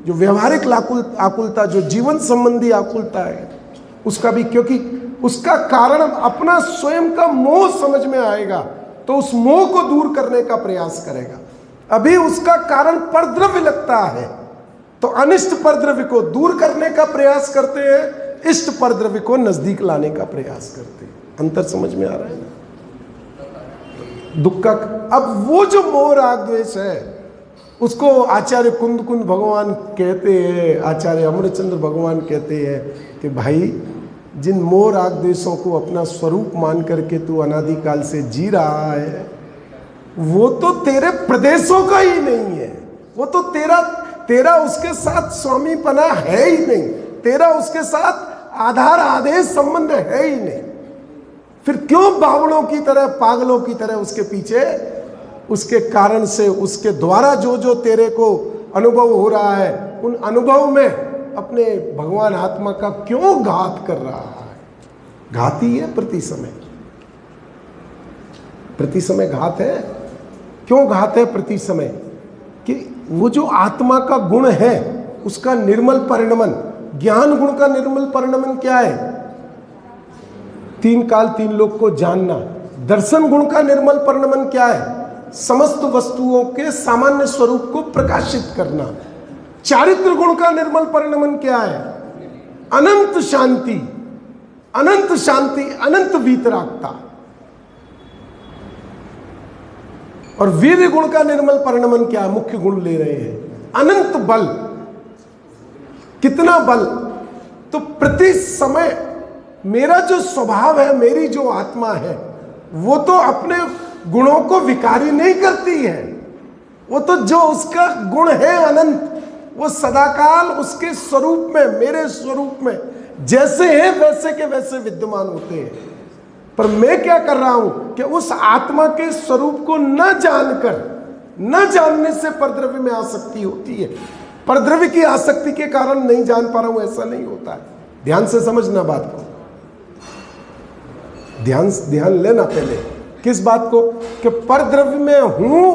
जो व्यवहारिक आकुलता, जो जीवन संबंधी आकुलता है, उसका भी, क्योंकि उसका कारण अपना स्वयं का मोह समझ में आएगा तो उस मोह को दूर करने का प्रयास करेगा। अभी उसका कारण परद्रव्य लगता है, तो अनिष्ट परद्रव्य को दूर करने का प्रयास करते हैं, इष्ट परद्रव्य को नजदीक लाने का प्रयास करते हैं। अंतर समझ में आ रहा है ना? दुख का अब वो जो मोह राग द्वेष है, उसको आचार्य कुंद भगवान कहते हैं, आचार्य अमरचंद्र भगवान कहते हैं कि भाई, जिन मोह राग द्वेषों को अपना स्वरूप मान करके तू अनादिकाल से जी रहा है, वो तो तेरे प्रदेशों का ही नहीं है, वो तो तेरा उसके साथ स्वामीपना है ही नहीं, तेरा उसके साथ आधार आदेश संबंध है ही नहीं। फिर क्यों बावड़ों की तरह, पागलों की तरह उसके पीछे, उसके कारण से, उसके द्वारा जो जो तेरे को अनुभव हो रहा है, उन अनुभव में अपने भगवान आत्मा का क्यों घात कर रहा है? घात ही है प्रति समय, प्रति समय घात है। क्यों घात है प्रति समय? कि वो जो आत्मा का गुण है, उसका निर्मल परिणमन, ज्ञान गुण का निर्मल परिणमन क्या है? तीन काल तीन लोक को जानना। दर्शन गुण का निर्मल परिणमन क्या है? समस्त वस्तुओं के सामान्य स्वरूप को प्रकाशित करना। चारित्र गुण का निर्मल परिणमन क्या है? अनंत शांति, अनंत शांति, अनंत वीतरागता। और वीर्य गुण का निर्मल परिणमन क्या है? मुख्य गुण ले रहे हैं, अनंत बल। कितना बल? तो प्रति समय मेरा जो स्वभाव है, मेरी जो आत्मा है, वो तो अपने गुणों को विकारी नहीं करती है। वो तो जो उसका गुण है अनंत, वो सदाकाल उसके स्वरूप में, मेरे स्वरूप में जैसे है वैसे के वैसे विद्यमान होते हैं। पर मैं क्या कर रहा हूं कि उस आत्मा के स्वरूप को न जानकर, न जानने से परद्रव्य में आसक्ति होती है। परद्रव्य की आसक्ति के कारण नहीं जान पा रहा हूं, ऐसा नहीं होता है। ध्यान से समझना बात को, ध्यान लेना पहले किस बात को, कि परद्रव्य में हूं,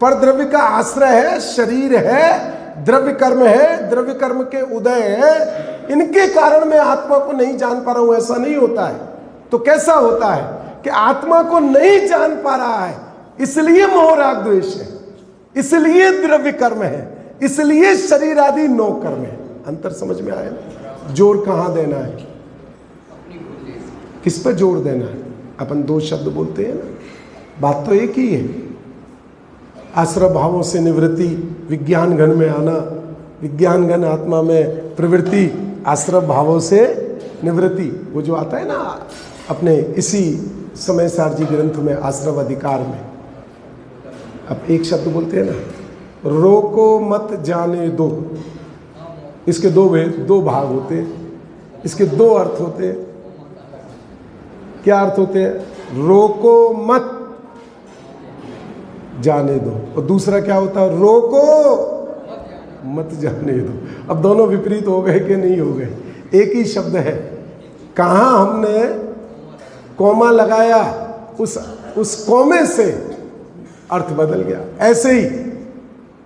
परद्रव्य का आश्रय है, शरीर है, द्रव्य कर्म है, द्रव्य कर्म के उदय है, इनके कारण मैं आत्मा को नहीं जान पा रहा हूं, ऐसा नहीं होता है। तो कैसा होता है कि आत्मा को नहीं जान पा रहा है, इसलिए मोह राग द्वेष है, इसलिए द्रव्य कर्म है, इसलिए शरीर आदि नौ कर्म है। अंतर समझ में आया ना? जोर कहां देना है, किस पर जोर देना है? अपन दो शब्द बोलते हैं ना, बात तो एक ही है। आश्रय भावों से निवृत्ति, विज्ञान घन में आना, विज्ञान घन आत्मा में प्रवृत्ति, आश्रय भावों से निवृत्ति। वो जो आता है ना अपने इसी समय सार जी ग्रंथ में, आश्रव अधिकार में, अब एक शब्द बोलते हैं ना, रोको मत जाने दो। इसके दो भाग होते हैं, इसके दो अर्थ होते हैं। क्या अर्थ होते हैं? रोको मत जाने दो, और दूसरा क्या होता है? रोको मत जाने दो। अब दोनों विपरीत हो गए कि नहीं हो गए? एक ही शब्द है, कहाँ हमने कौमा लगाया, उस कौमे से अर्थ बदल गया। ऐसे ही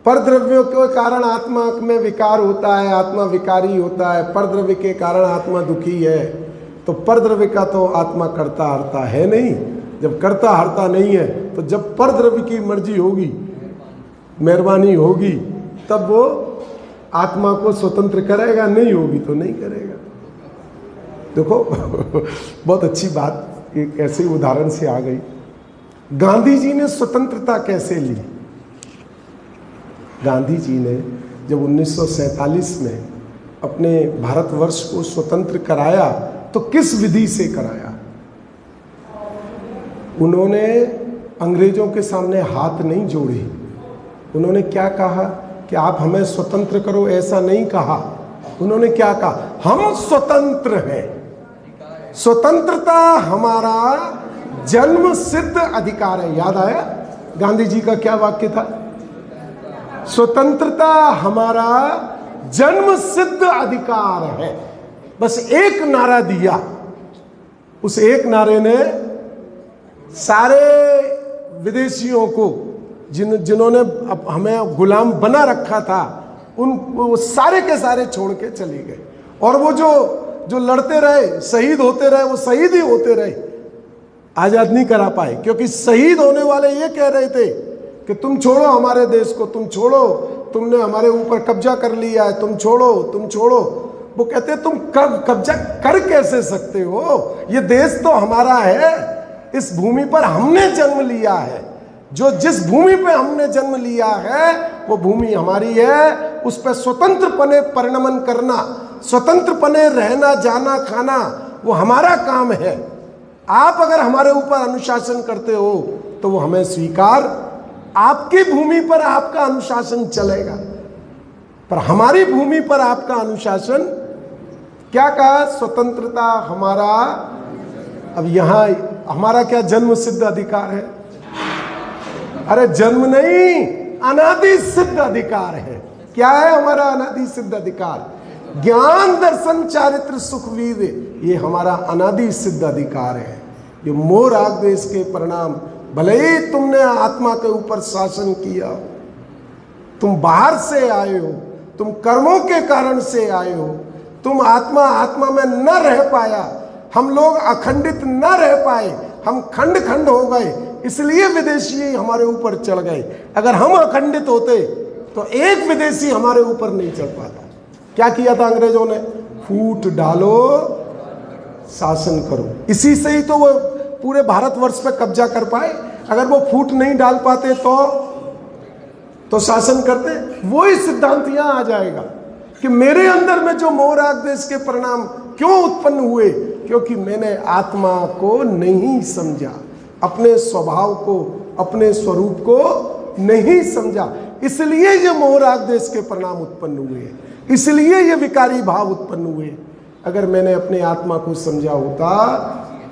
परद्रव्यों के कारण आत्मा में विकार होता है, आत्मा विकारी होता है, परद्रव्य के कारण आत्मा दुखी है। तो तो परद्रव्य का तो आत्मा करता हरता है नहीं। जब करता हरता नहीं है तो जब परद्रव्य की मर्जी होगी, मेहरबानी होगी, तब वो आत्मा को स्वतंत्र करेगा, नहीं होगी तो नहीं करेगा। देखो बहुत अच्छी बात एक ऐसे उदाहरण से आ गई। गांधी जी ने स्वतंत्रता कैसे ली? गांधी जी ने जब 1947 में अपने भारतवर्ष को स्वतंत्र कराया तो किस विधि से कराया? उन्होंने अंग्रेजों के सामने हाथ नहीं जोड़े। उन्होंने क्या कहा कि आप हमें स्वतंत्र करो, ऐसा नहीं कहा। उन्होंने क्या कहा? हम स्वतंत्र हैं, स्वतंत्रता हमारा जन्म सिद्ध अधिकार है। याद आया गांधी जी का क्या वाक्य था? स्वतंत्रता हमारा जन्म सिद्ध अधिकार है। बस एक नारा दिया, उस एक नारे ने सारे विदेशियों को जिन्होंने हमें गुलाम बना रखा था, वो सारे के सारे छोड़ के चले गए। और वो जो लड़ते रहे, शहीद होते रहे, वो शहीद ही होते रहे, आजाद नहीं करा पाए। क्योंकि शहीद होने वाले ये कह रहे थे कि तुम छोड़ो हमारे देश को, तुम छोड़ो, तुमने हमारे ऊपर कब्जा कर लिया है, तुम छोड़ो, तुम छोड़ो। वो कहते तुम कब्जा कर कैसे सकते हो? ये देश तो हमारा है, इस भूमि पर हमने जन्म लिया है। जो जिस भूमि पे हमने जन्म लिया है वो भूमि हमारी है। उस पर स्वतंत्रपने परिणमन करना, स्वतंत्रपने रहना, जाना, खाना, वो हमारा काम है। आप अगर हमारे ऊपर अनुशासन करते हो तो वो हमें स्वीकार। आपकी भूमि पर आपका अनुशासन चलेगा, पर हमारी भूमि पर आपका अनुशासन। क्या कहा? स्वतंत्रता हमारा। अब यहां हमारा क्या जन्म सिद्ध अधिकार है? अरे जन्म नहीं, अनादि सिद्ध अधिकार है। क्या है हमारा अनादि सिद्ध अधिकार? ज्ञान दर्शन चारित्र सुख वीर, ये हमारा अनादि सिद्ध अधिकार है। ये मोह राग द्वेष के परिणाम, भले ही तुमने आत्मा के ऊपर शासन किया, तुम बाहर से आए हो, तुम कर्मों के कारण से आए हो, तुम आत्मा में न रह पाया, हम लोग अखंडित न रह पाए, हम खंड खंड हो गए, इसलिए विदेशी हमारे ऊपर चढ़ गए। अगर हम अखंडित होते तो एक विदेशी हमारे ऊपर नहीं चढ़ पाता। क्या किया था अंग्रेजों ने? फूट डालो, शासन करो। इसी से ही तो वो पूरे भारतवर्ष पे कब्जा कर पाए। अगर वो फूट नहीं डाल पाते तो शासन करते। वही सिद्धांत यहां आ जाएगा कि मेरे अंदर में जो मोह राग द्वेष के परिणाम क्यों उत्पन्न हुए? क्योंकि मैंने आत्मा को नहीं समझा, अपने स्वभाव को, अपने स्वरूप को नहीं समझा। इसलिए ये मोह राग द्वेष के परिणाम उत्पन्न हुए, इसलिए ये विकारी भाव उत्पन्न हुए। अगर मैंने अपने आत्मा को समझा होता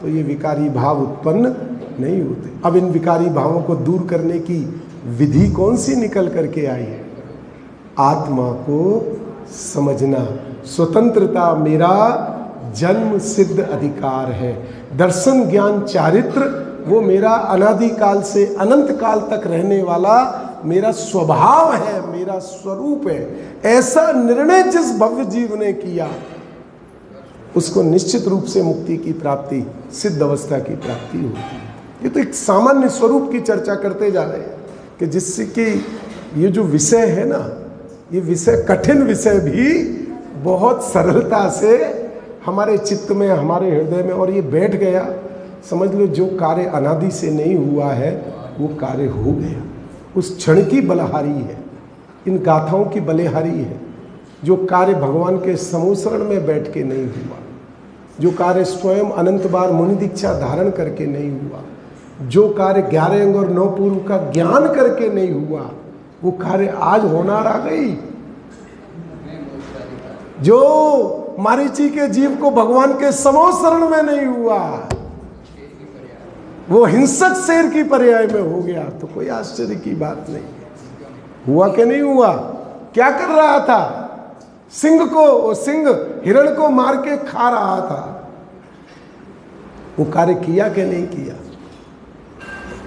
तो ये विकारी भाव उत्पन्न नहीं होते। अब इन विकारी भावों को दूर करने की विधि कौन सी निकल करके आई है? आत्मा को समझना। स्वतंत्रता मेरा जन्म सिद्ध अधिकार है। दर्शन ज्ञान चारित्र वो मेरा अनादिकाल से अनंत काल तक रहने वाला मेरा स्वभाव है, मेरा स्वरूप है। ऐसा निर्णय जिस भव्य जीव ने किया उसको निश्चित रूप से मुक्ति की प्राप्ति, सिद्ध अवस्था की प्राप्ति होती है। ये तो एक सामान्य स्वरूप की चर्चा करते जा रहे हैं कि जिससे कि ये जो विषय है ना, ये विषय, कठिन विषय भी बहुत सरलता से हमारे चित्त में, हमारे हृदय में, और ये बैठ गया। समझ लो जो कार्य अनादि से नहीं हुआ है वो कार्य हो गया। उस क्षण की बलहारी है, इन गाथाओं की बलिहारी है। जो कार्य भगवान के समोसरण में बैठ के नहीं हुआ, जो कार्य स्वयं अनंत बार मुनि दीक्षा धारण करके नहीं हुआ, जो कार्य 11 अंग और 9 पूर्व का ज्ञान करके नहीं हुआ, वो कार्य आज होनार आ गई। जो मारीची के जीव को भगवान के समोसरण में नहीं हुआ, वो हिंसक शेर की पर्याय में हो गया। तो कोई आश्चर्य की बात नहीं। हुआ कि नहीं हुआ? क्या कर रहा था? सिंह हिरण को मार के खा रहा था। वो कार्य किया कि नहीं किया?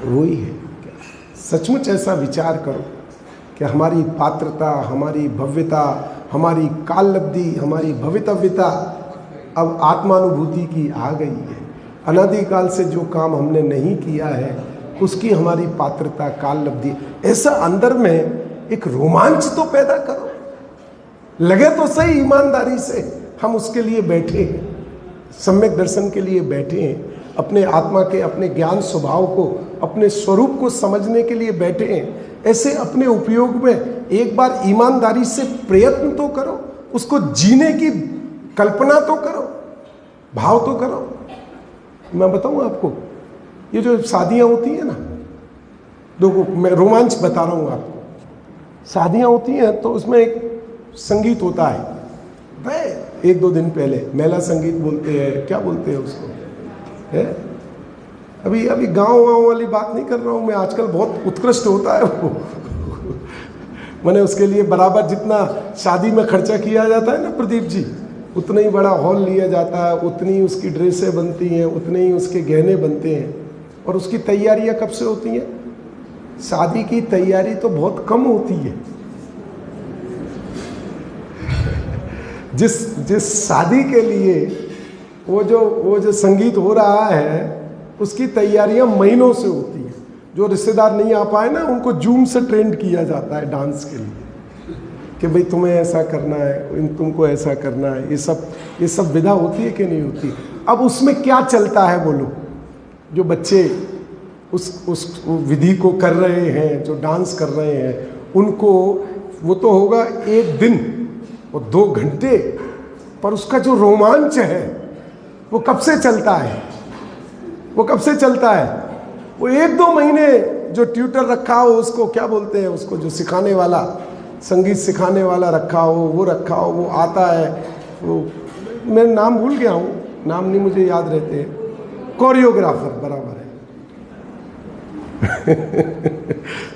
वही है। सचमुच ऐसा विचार करो कि हमारी पात्रता, हमारी भव्यता, हमारी काललब्धि, हमारी भवितव्यता अब आत्मानुभूति की आ गई है। अनादिकाल से जो काम हमने नहीं किया है उसकी हमारी पात्रता काल लब्धि। ऐसा अंदर में एक रोमांच तो पैदा करो, लगे तो सही ईमानदारी से हम उसके लिए बैठे हैं, सम्यक दर्शन के लिए बैठे हैं, अपने आत्मा के अपने ज्ञान स्वभाव को अपने स्वरूप को समझने के लिए बैठे हैं। ऐसे अपने उपयोग में एक बार ईमानदारी से प्रयत्न तो करो, उसको जीने की कल्पना तो करो, भाव तो करो। मैं बताऊं आपको, ये जो शादियां होती है ना, देखो मैं रोमांच बता रहा हूं आपको। शादियां होती हैं तो उसमें एक संगीत होता है, वह 1-2 दिन पहले मेला संगीत बोलते हैं, क्या बोलते हैं उसको, है? अभी गांव वाली बात नहीं कर रहा हूं मैं, आजकल बहुत उत्कृष्ट होता है वो मैंने उसके लिए बराबर जितना शादी में खर्चा किया जाता है ना प्रदीप जी, उतना ही बड़ा हॉल लिया जाता है, उतनी ही उसकी ड्रेसें बनती हैं, उतने ही उसके गहने बनते हैं। और उसकी तैयारियां कब से होती हैं? शादी की तैयारी तो बहुत कम होती है। जिस शादी के लिए वो जो संगीत हो रहा है उसकी तैयारियां महीनों से होती है। जो रिश्तेदार नहीं आ पाए ना, उनको जूम से ट्रेंड किया जाता है डांस के लिए कि भाई तुम्हें ऐसा करना है, तुमको ऐसा करना है। ये सब विधा होती है कि नहीं होती? अब उसमें क्या चलता है बोलो? जो बच्चे उस विधि को कर रहे हैं, जो डांस कर रहे हैं, उनको वो तो होगा 1 दिन और 2 घंटे, पर उसका जो रोमांच है वो कब से चलता है? वो कब से चलता है? वो 1-2 महीने जो ट्यूटर रखा हो, उसको क्या बोलते हैं, उसको जो सिखाने वाला, संगीत सिखाने वाला रखा हो, वो रखा हो, वो आता है, वो मैं नाम भूल गया हूँ, नाम नहीं मुझे याद रहते हैं, कोरियोग्राफर बराबर है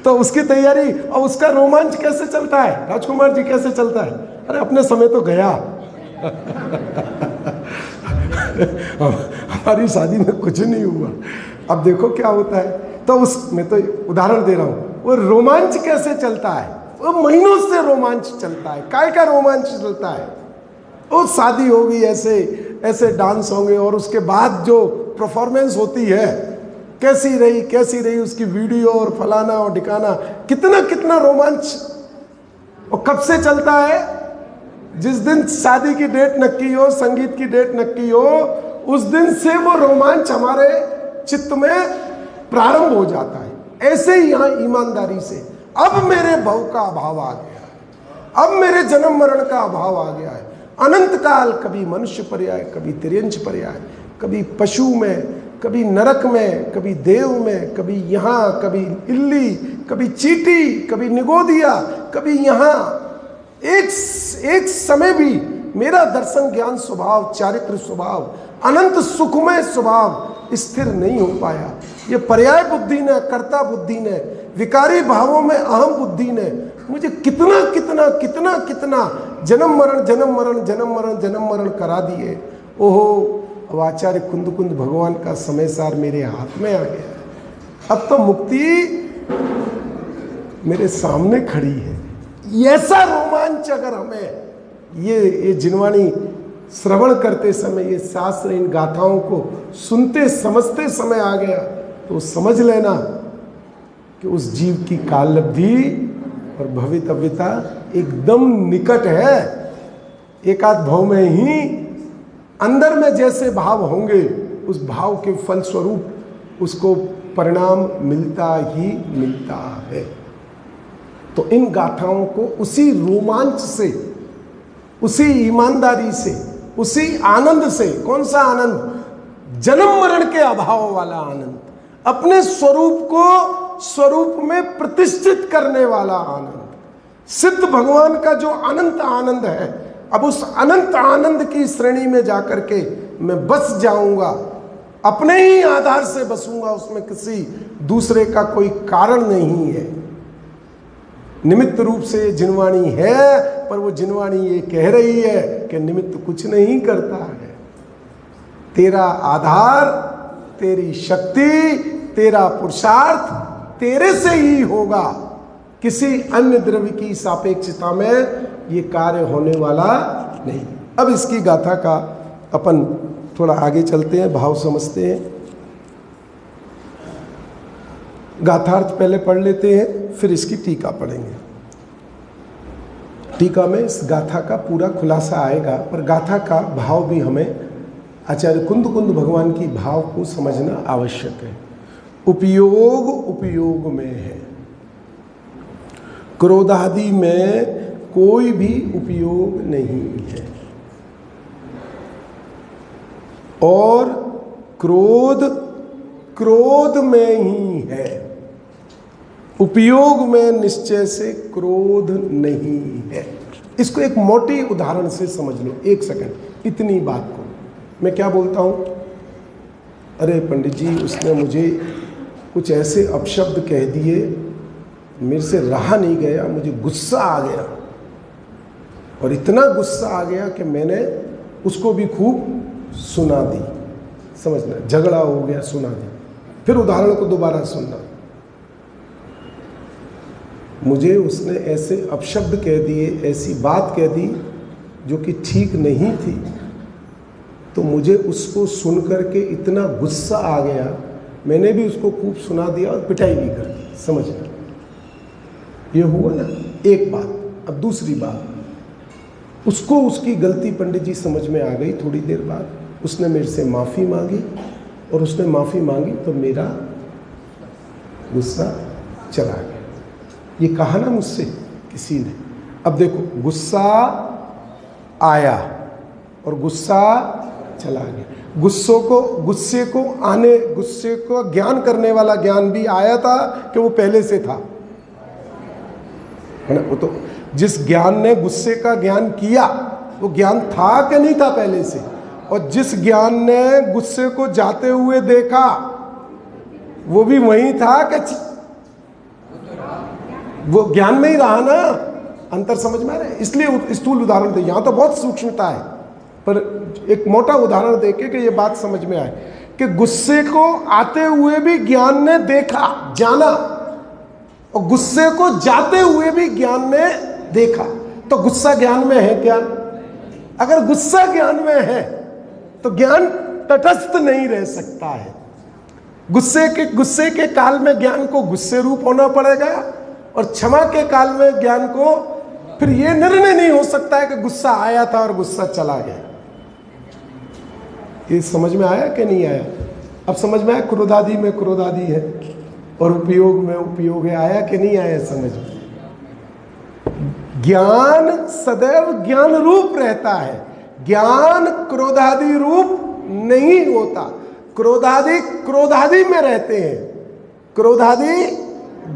तो उसकी तैयारी और उसका रोमांच कैसे चलता है? राजकुमार जी कैसे चलता है? अरे अपने समय तो गया हमारी शादी में कुछ नहीं हुआ, अब देखो क्या होता है। तो मैं तो उदाहरण दे रहा हूँ, वो रोमांच कैसे चलता है? वो महीनों से रोमांच चलता है। काय का रोमांच चलता है? वो शादी होगी, ऐसे डांस होंगे, और उसके बाद जो परफॉर्मेंस होती है, कैसी रही उसकी वीडियो और फलाना और ठिकाना, कितना रोमांच। और कब से चलता है? जिस दिन शादी की डेट नक्की हो, संगीत की डेट नक्की हो, उस दिन से वो रोमांच हमारे चित्त में प्रारंभ हो जाता है। ऐसे ही यहां ईमानदारी से, अब मेरे भव का अभाव आ गया, अब मेरे जन्म मरण का अभाव आ गया है। अनंत काल कभी मनुष्य पर्याय, कभी तिर्यंच पर्याय, कभी पशु में, कभी नरक में, कभी देव में, कभी यहाँ, कभी इल्ली, कभी चीटी, कभी निगोदिया, कभी यहाँ। एक समय भी मेरा दर्शन ज्ञान स्वभाव, चारित्र स्वभाव, अनंत सुखमय स्वभाव स्थिर नहीं हो पाया। ये पर्याय बुद्धि ने, कर्ता बुद्धि ने, विकारी भावों में अहम बुद्धि ने मुझे कितना जन्म मरण करा दिए। ओहो, अब आचार्य कुंद भगवान का समय सार मेरे हाथ में आ गया। अब तो मुक्ति मेरे सामने खड़ी है। ऐसा रोमांच अगर हमें ये जिनवाणी श्रवण करते समय, ये शास्त्र, इन गाथाओं को सुनते समझते समय आ गया, तो समझ लेना कि उस जीव की काल लब्धि और भवितव्यता एकदम निकट है। एकाध भाव में ही अंदर में जैसे भाव होंगे, उस भाव के फलस्वरूप उसको परिणाम मिलता ही मिलता है। तो इन गाथाओं को उसी रोमांच से, उसी ईमानदारी से, उसी आनंद से, कौन सा आनंद? जन्म मरण के अभाव वाला आनंद, अपने स्वरूप को स्वरूप में प्रतिष्ठित करने वाला आनंद, सिद्ध भगवान का जो अनंत आनंद है, अब उस अनंत आनंद की श्रेणी में जाकर के मैं बस जाऊंगा, अपने ही आधार से बसूंगा, उसमें किसी दूसरे का कोई कारण नहीं है। निमित्त रूप से जिनवाणी है, पर वो जिनवाणी ये कह रही है कि निमित्त कुछ नहीं करता है। तेरा आधार, तेरी शक्ति, तेरा पुरुषार्थ तेरे से ही होगा, किसी अन्य द्रव्य की सापेक्षता में ये कार्य होने वाला नहीं। अब इसकी गाथा का अपन थोड़ा आगे चलते हैं, भाव समझते हैं। गाथार्थ पहले पढ़ लेते हैं, फिर इसकी टीका पढ़ेंगे। टीका में इस गाथा का पूरा खुलासा आएगा, पर गाथा का भाव भी हमें आचार्य कुंद भगवान की भाव को समझना आवश्यक है। उपयोग उपयोग में है, क्रोधादि में कोई भी उपयोग नहीं है, और क्रोध क्रोध में ही है। उपयोग में निश्चय से क्रोध नहीं है। इसको एक मोटी उदाहरण से समझ लो, एक सेकंड। इतनी बात को मैं क्या बोलता हूं, अरे पंडित जी उसने मुझे कुछ ऐसे अपशब्द कह दिए, मेरे से रहा नहीं गया, मुझे गुस्सा आ गया, और इतना गुस्सा आ गया कि मैंने उसको भी खूब सुना दी। समझना, झगड़ा हो गया, सुना दी। फिर उदाहरण को दोबारा सुनना। मुझे उसने ऐसे अपशब्द कह दिए, ऐसी बात कह दी जो कि ठीक नहीं थी, तो मुझे उसको सुन करके इतना गुस्सा आ गया, मैंने भी उसको खूब सुना दिया और पिटाई भी कर दी। समझना, ये हुआ ना एक बात। अब दूसरी बात, उसको उसकी गलती पंडित जी समझ में आ गई। थोड़ी देर बाद उसने मेरे से माफ़ी मांगी, और उसने माफ़ी मांगी तो मेरा गुस्सा चला गया। ये कहा ना मुझसे किसी ने। अब देखो, गुस्सा आया और गुस्सा चला गया। गुस्से को ज्ञान करने वाला ज्ञान भी आया था कि वो पहले से था, है ना। वो तो जिस ज्ञान ने गुस्से का ज्ञान किया, वो ज्ञान था कि नहीं था पहले से। और जिस ज्ञान ने गुस्से को जाते हुए देखा, वो भी वही था कि वो ज्ञान में ही रहा ना। अंतर समझ में आ रहा है। इसलिए स्थूल उदाहरण दे, यहां तो बहुत सूक्ष्मता है, पर एक मोटा उदाहरण देके कि ये बात समझ में आए कि गुस्से को आते हुए भी ज्ञान ने देखा, जाना, और गुस्से को जाते हुए भी ज्ञान ने देखा। तो गुस्सा ज्ञान में है क्या? अगर गुस्सा ज्ञान में है तो ज्ञान तटस्थ नहीं रह सकता है। गुस्से के काल में ज्ञान को गुस्से रूप होना पड़ेगा, और क्षमा के काल में ज्ञान को फिर यह निर्णय नहीं हो सकता है कि गुस्सा आया था और गुस्सा चला गया। ये समझ में आया कि नहीं आया? अब समझ में आया, क्रोधादि में क्रोधादि है और उपयोग में उपयोग है। आया कि नहीं आया समझ में? ज्ञान सदैव ज्ञान रूप रहता है, ज्ञान क्रोधादि रूप नहीं होता। क्रोधादि में रहते हैं, क्रोधादि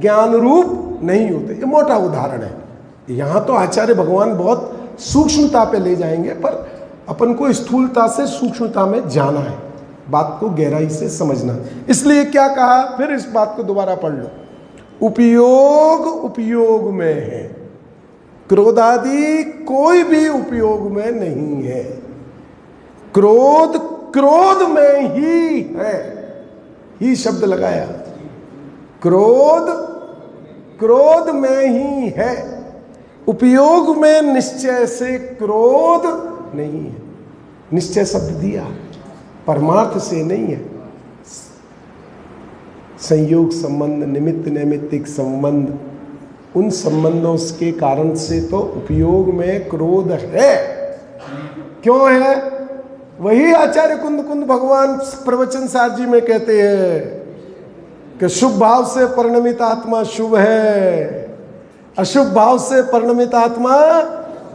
ज्ञान रूप नहीं होते। ये मोटा उदाहरण है। यहां तो आचार्य भगवान बहुत सूक्ष्मता पे ले जाएंगे, पर अपन को स्थूलता से सूक्ष्मता में जाना है, बात को गहराई से समझना। इसलिए क्या कहा, फिर इस बात को दोबारा पढ़ लो। उपयोग उपयोग में है, क्रोधादि कोई भी उपयोग में नहीं है। क्रोध क्रोध में ही है, ही शब्द लगाया। क्रोध क्रोध में ही है, उपयोग में निश्चय से क्रोध नहीं है। निश्चय शब्द दिया, परमार्थ से नहीं है। संयोग संबंध, निमित्त नैमित्तिक संबंध, उन संबंधों के कारण से तो उपयोग में क्रोध है। क्यों है? वही आचार्य कुंद भगवान प्रवचन सार जी में कहते हैं कि शुभ भाव से परिणमित आत्मा शुभ है, अशुभ भाव से परिणमित आत्मा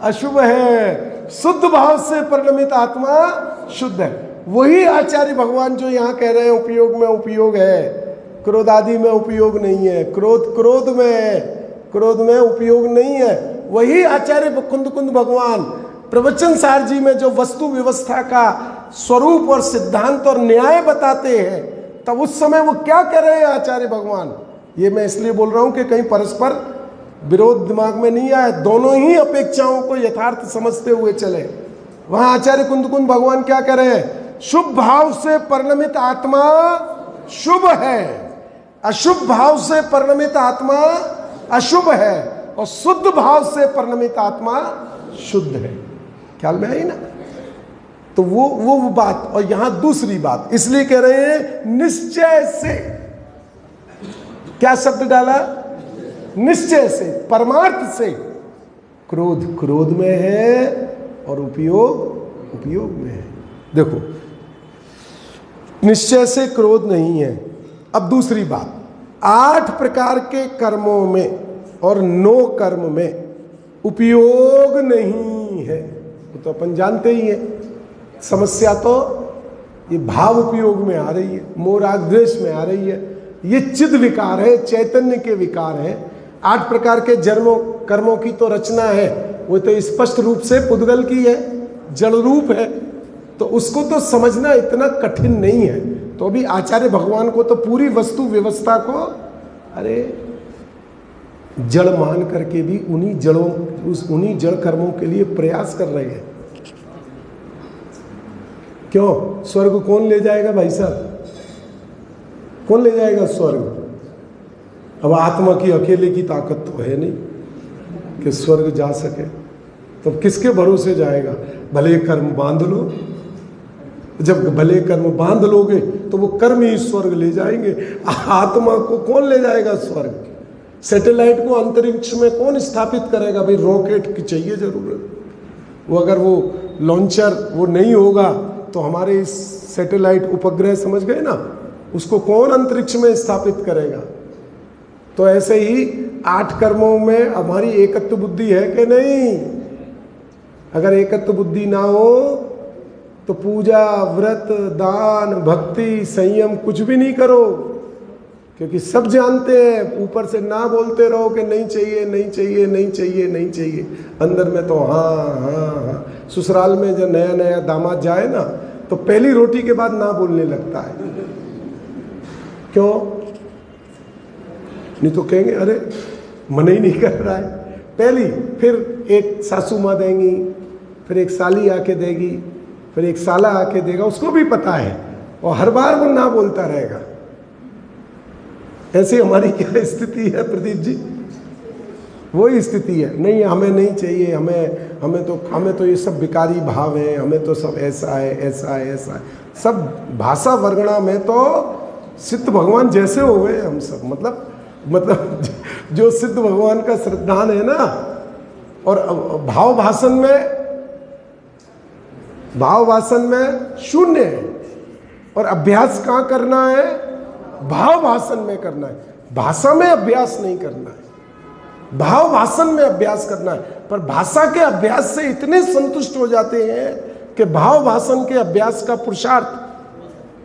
अशुभ है, शुद्ध भाव से परिणमित आत्मा शुद्ध है। वही आचार्य भगवान जो यहाँ कह रहे हैं उपयोग में उपयोग है, क्रोध आदि में उपयोग नहीं है। क्रोध में उपयोग नहीं है। वही आचार्य कुंद भगवान प्रवचन सार जी में जो वस्तु व्यवस्था का स्वरूप और सिद्धांत और न्याय बताते हैं, तब उस समय वो क्या कह रहे हैं आचार्य भगवान? ये मैं इसलिए बोल रहा हूं कि कहीं परस्पर विरोध दिमाग में नहीं आए, दोनों ही अपेक्षाओं को यथार्थ समझते हुए चले। वहां आचार्य कुंद भगवान क्या कह रहे हैं? शुभ भाव से परिणमित आत्मा शुभ है, अशुभ भाव से परिणमित आत्मा अशुभ है, और शुद्ध भाव से परिणमित आत्मा शुद्ध है। ख्याल में आई ना? तो वो बात। और यहां दूसरी बात इसलिए कह रहे हैं निश्चय से। क्या शब्द डाला? निश्चय से, परमार्थ से। क्रोध में है और उपयोग में है। देखो, निश्चय से क्रोध नहीं है। अब दूसरी बात, 8 प्रकार के कर्मों में और 9 कर्म में उपयोग नहीं है, वो तो अपन जानते ही है। समस्या तो ये भाव उपयोग में आ रही है, मोह राग द्वेष में आ रही है। ये चिद विकार है, चैतन्य के विकार है। 8 प्रकार के कर्मों की तो रचना है, वो तो स्पष्ट रूप से पुद्गल की है, जड़ रूप है, तो उसको तो समझना इतना कठिन नहीं है। तो अभी आचार्य भगवान को तो पूरी वस्तु व्यवस्था को अरे जड़ मान करके भी उन्हीं जड़ कर्मों के लिए प्रयास कर रहे हैं। क्यों? स्वर्ग कौन ले जाएगा भाई साहब? कौन ले जाएगा स्वर्ग? अब आत्मा की अकेले की ताकत तो है नहीं कि स्वर्ग जा सके, तो किसके भरोसे जाएगा? भले कर्म बांध लो। जब भले कर्म बांध लोगे तो वो कर्म ही स्वर्ग ले जाएंगे। आत्मा को कौन ले जाएगा स्वर्ग? सैटेलाइट को अंतरिक्ष में कौन स्थापित करेगा? भाई रॉकेट की चाहिए जरूरत। वो अगर वो लॉन्चर वो नहीं होगा तो हमारे इस सैटेलाइट उपग्रह समझ गए ना, उसको कौन अंतरिक्ष में स्थापित करेगा? तो ऐसे ही 8 कर्मों में हमारी एकत्व बुद्धि है कि नहीं? अगर एकत्व बुद्धि ना हो तो पूजा, व्रत, दान, भक्ति, संयम कुछ भी नहीं करो, क्योंकि सब जानते हैं। ऊपर से ना बोलते रहो कि नहीं चाहिए, नहीं चाहिए, नहीं चाहिए, नहीं चाहिए, अंदर में तो हाँ हाँ हाँ। ससुराल में जब नया नया दामाद जाए ना तो पहली रोटी के बाद ना बोलने लगता है। क्यों? नहीं तो कहेंगे अरे मन ही नहीं कर रहा है। पहली, फिर एक सासू माँ देंगी, फिर एक साली आके देगी, फिर एक साला आके देगा, उसको भी पता है, और हर बार वो ना बोलता रहेगा। ऐसी हमारी क्या स्थिति है प्रदीप जी? वही स्थिति है। नहीं, हमें नहीं चाहिए, हमें तो ये सब विकारी भाव है, हमें तो सब ऐसा है, ऐसा है, ऐसा है। सब भाषा वर्गणा में तो सिद्ध भगवान जैसे हो गए हम सब। मतलब जो सिद्ध भगवान का श्रद्धान है ना, और भाव भाषण में शून्य है। और अभ्यास कहाँ करना है? भाव भाषण में करना है। भाषा में अभ्यास नहीं करना है, भाव भाषण में अभ्यास करना है। पर भाषा के अभ्यास से इतने संतुष्ट हो जाते हैं कि भाव भाषण के अभ्यास का पुरुषार्थ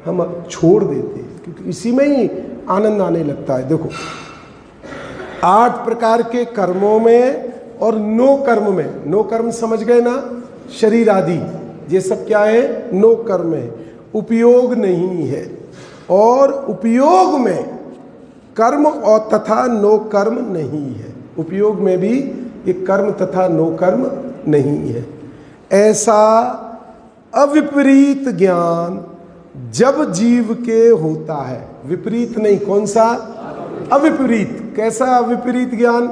हम छोड़ देते हैं, क्योंकि इसी में ही आनंद आने लगता है। देखो, 8 प्रकार के कर्मों में और 9 कर्म में, 9 कर्म समझ गए ना, शरीर आदि, ये सब क्या है? 9 कर्म है। उपयोग नहीं है। और उपयोग में कर्म और तथा 9 कर्म नहीं है। उपयोग में भी ये कर्म तथा 9 कर्म नहीं है। ऐसा अविपरीत ज्ञान जब जीव के होता है, विपरीत नहीं, कौन सा? अविपरीत। कैसा अविपरीत ज्ञान?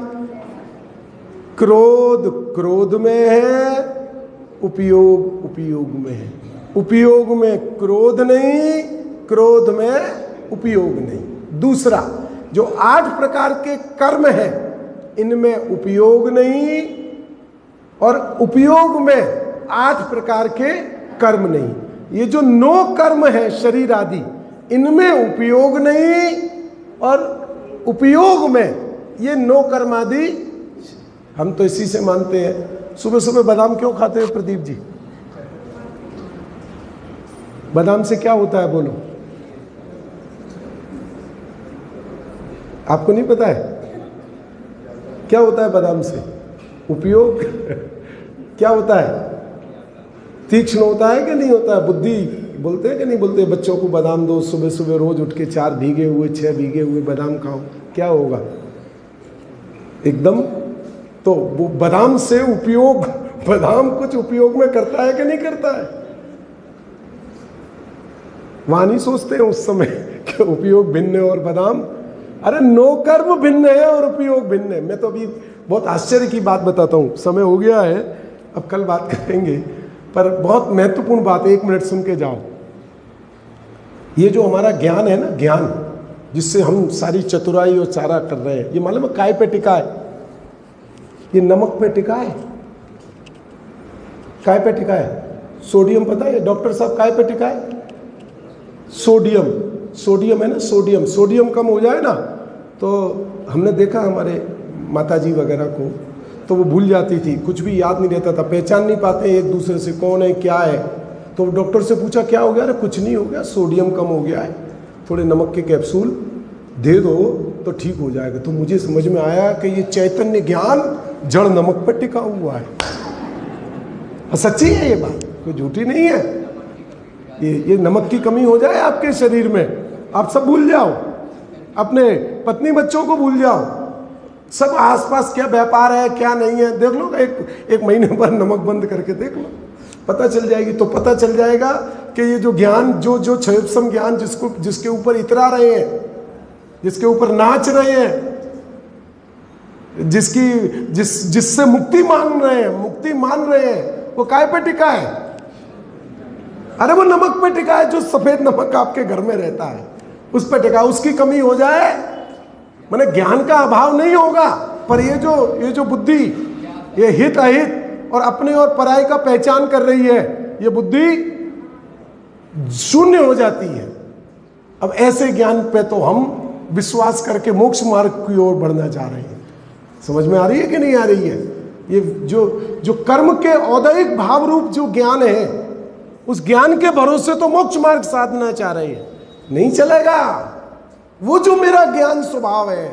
क्रोध में है, उपयोग में है। उपयोग में क्रोध नहीं, क्रोध में उपयोग नहीं। दूसरा, जो 8 प्रकार के कर्म हैं इनमें उपयोग नहीं, और उपयोग में 8 प्रकार के कर्म नहीं। ये जो 9 कर्म है शरीर आदि, इनमें उपयोग नहीं, और उपयोग में ये 9 कर्म आदि। हम तो इसी से मानते हैं। सुबह सुबह बादाम क्यों खाते हैं प्रदीप जी? बादाम से क्या होता है बोलो? आपको नहीं पता है क्या होता है बादाम से? उपयोग। क्या होता है? तीक्ष्ण होता है कि नहीं होता है? बुद्धि बोलते हैं कि नहीं बोलते? बच्चों को बादाम दो, सुबह सुबह रोज उठ के 4 भीगे हुए 6 भीगे हुए बादाम खाओ, क्या होगा? एकदम। तो वो बादाम से उपयोग, बादाम कुछ उपयोग में करता है कि नहीं करता है? वहां नहीं सोचते हैं उस समय कि उपयोग भिन्न है और बादाम, अरे 9 कर्म भिन्न है और उपयोग भिन्न है। मैं तो अभी बहुत आश्चर्य की बात बताता हूँ, समय हो गया है, अब कल बात करेंगे। पर बहुत महत्वपूर्ण बात है, 1 मिनट सुन के जाओ। ये जो हमारा ज्ञान है ना, ज्ञान जिससे हम सारी चतुराई और सारा कर रहे हैं, ये मालूम है काय पे टिका है? ये नमक पे टिका है। काय पे टिका है? सोडियम, पता है डॉक्टर साहब काय पे टिका है? सोडियम। सोडियम है ना, सोडियम। सोडियम कम हो जाए ना तो हमने देखा हमारे माताजी वगैरह को, तो वो भूल जाती थी, कुछ भी याद नहीं रहता था, पहचान नहीं पाते एक दूसरे से कौन है क्या है। तो डॉक्टर से पूछा क्या हो गया? अरे कुछ नहीं हो गया, सोडियम कम हो गया है, थोड़े नमक के कैप्सूल दे दो तो ठीक हो जाएगा। तो मुझे समझ में आया कि ये चैतन्य ज्ञान जड़ नमक पर टिका हुआ है। सच्ची है ये बात, कोई झूठी नहीं है। ये नमक की कमी हो जाए आपके शरीर में, आप सब भूल जाओ, अपने पत्नी बच्चों को भूल जाओ, सब आसपास क्या व्यापार है क्या नहीं है देख लो। एक महीने पर नमक बंद करके देख लो, पता चल जाएगी। तो पता चल जाएगा कि ये जो ज्ञान, जो क्षयोपम ज्ञान जिसके ऊपर इतरा रहे हैं, जिसके ऊपर नाच रहे हैं, जिससे मुक्ति मान रहे हैं, वो काय पे टिका है? अरे वो नमक पे टिका है, जो सफेद नमक आपके घर में रहता है उस पे टिका। उसकी कमी हो जाए, माने ज्ञान का अभाव नहीं होगा, पर ये जो बुद्धि, ये हित अहित और अपने और पराई का पहचान कर रही है, ये बुद्धि शून्य हो जाती है। अब ऐसे ज्ञान पे तो हम विश्वास करके मोक्ष मार्ग की ओर बढ़ना चाह रहे हैं। समझ में आ रही है कि नहीं आ रही है? ये जो कर्म के औदैहिक भाव रूप जो ज्ञान है, उस ज्ञान के भरोसे तो मोक्ष मार्ग साधना चाह रहे हैं, नहीं चलेगा। वो जो मेरा ज्ञान स्वभाव है,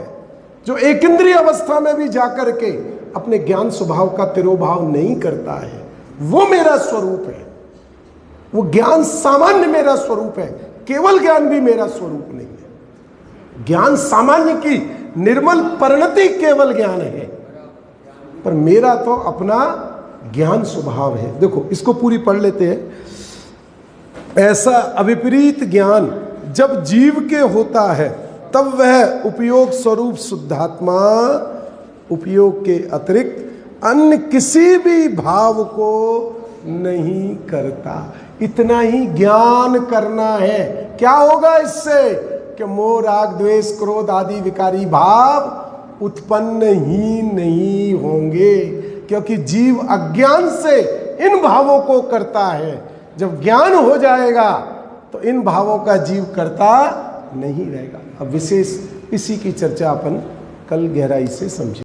जो एक इंद्रिय अवस्था में भी जाकर के अपने ज्ञान स्वभाव का तिरोभाव नहीं करता है, वो मेरा स्वरूप है। वो ज्ञान सामान्य मेरा स्वरूप है, केवल ज्ञान भी मेरा स्वरूप नहीं है। ज्ञान सामान्य की निर्मल परिणति केवल ज्ञान है, पर मेरा तो अपना ज्ञान स्वभाव है। देखो इसको पूरी पढ़ लेते हैं। ऐसा अविपरीत ज्ञान जब जीव के होता है, तब वह उपयोग स्वरूप शुद्धात्मा उपयोग के अतिरिक्त अन्य किसी भी भाव को नहीं करता। इतना ही ज्ञान करना है। क्या होगा इससे? कि मोह राग द्वेष क्रोध आदि विकारी भाव उत्पन्न ही नहीं होंगे, क्योंकि जीव अज्ञान से इन भावों को करता है। जब ज्ञान हो जाएगा तो इन भावों का जीव करता नहीं रहेगा। अब विशेष इसी की चर्चा अपन कल गहराई से समझें।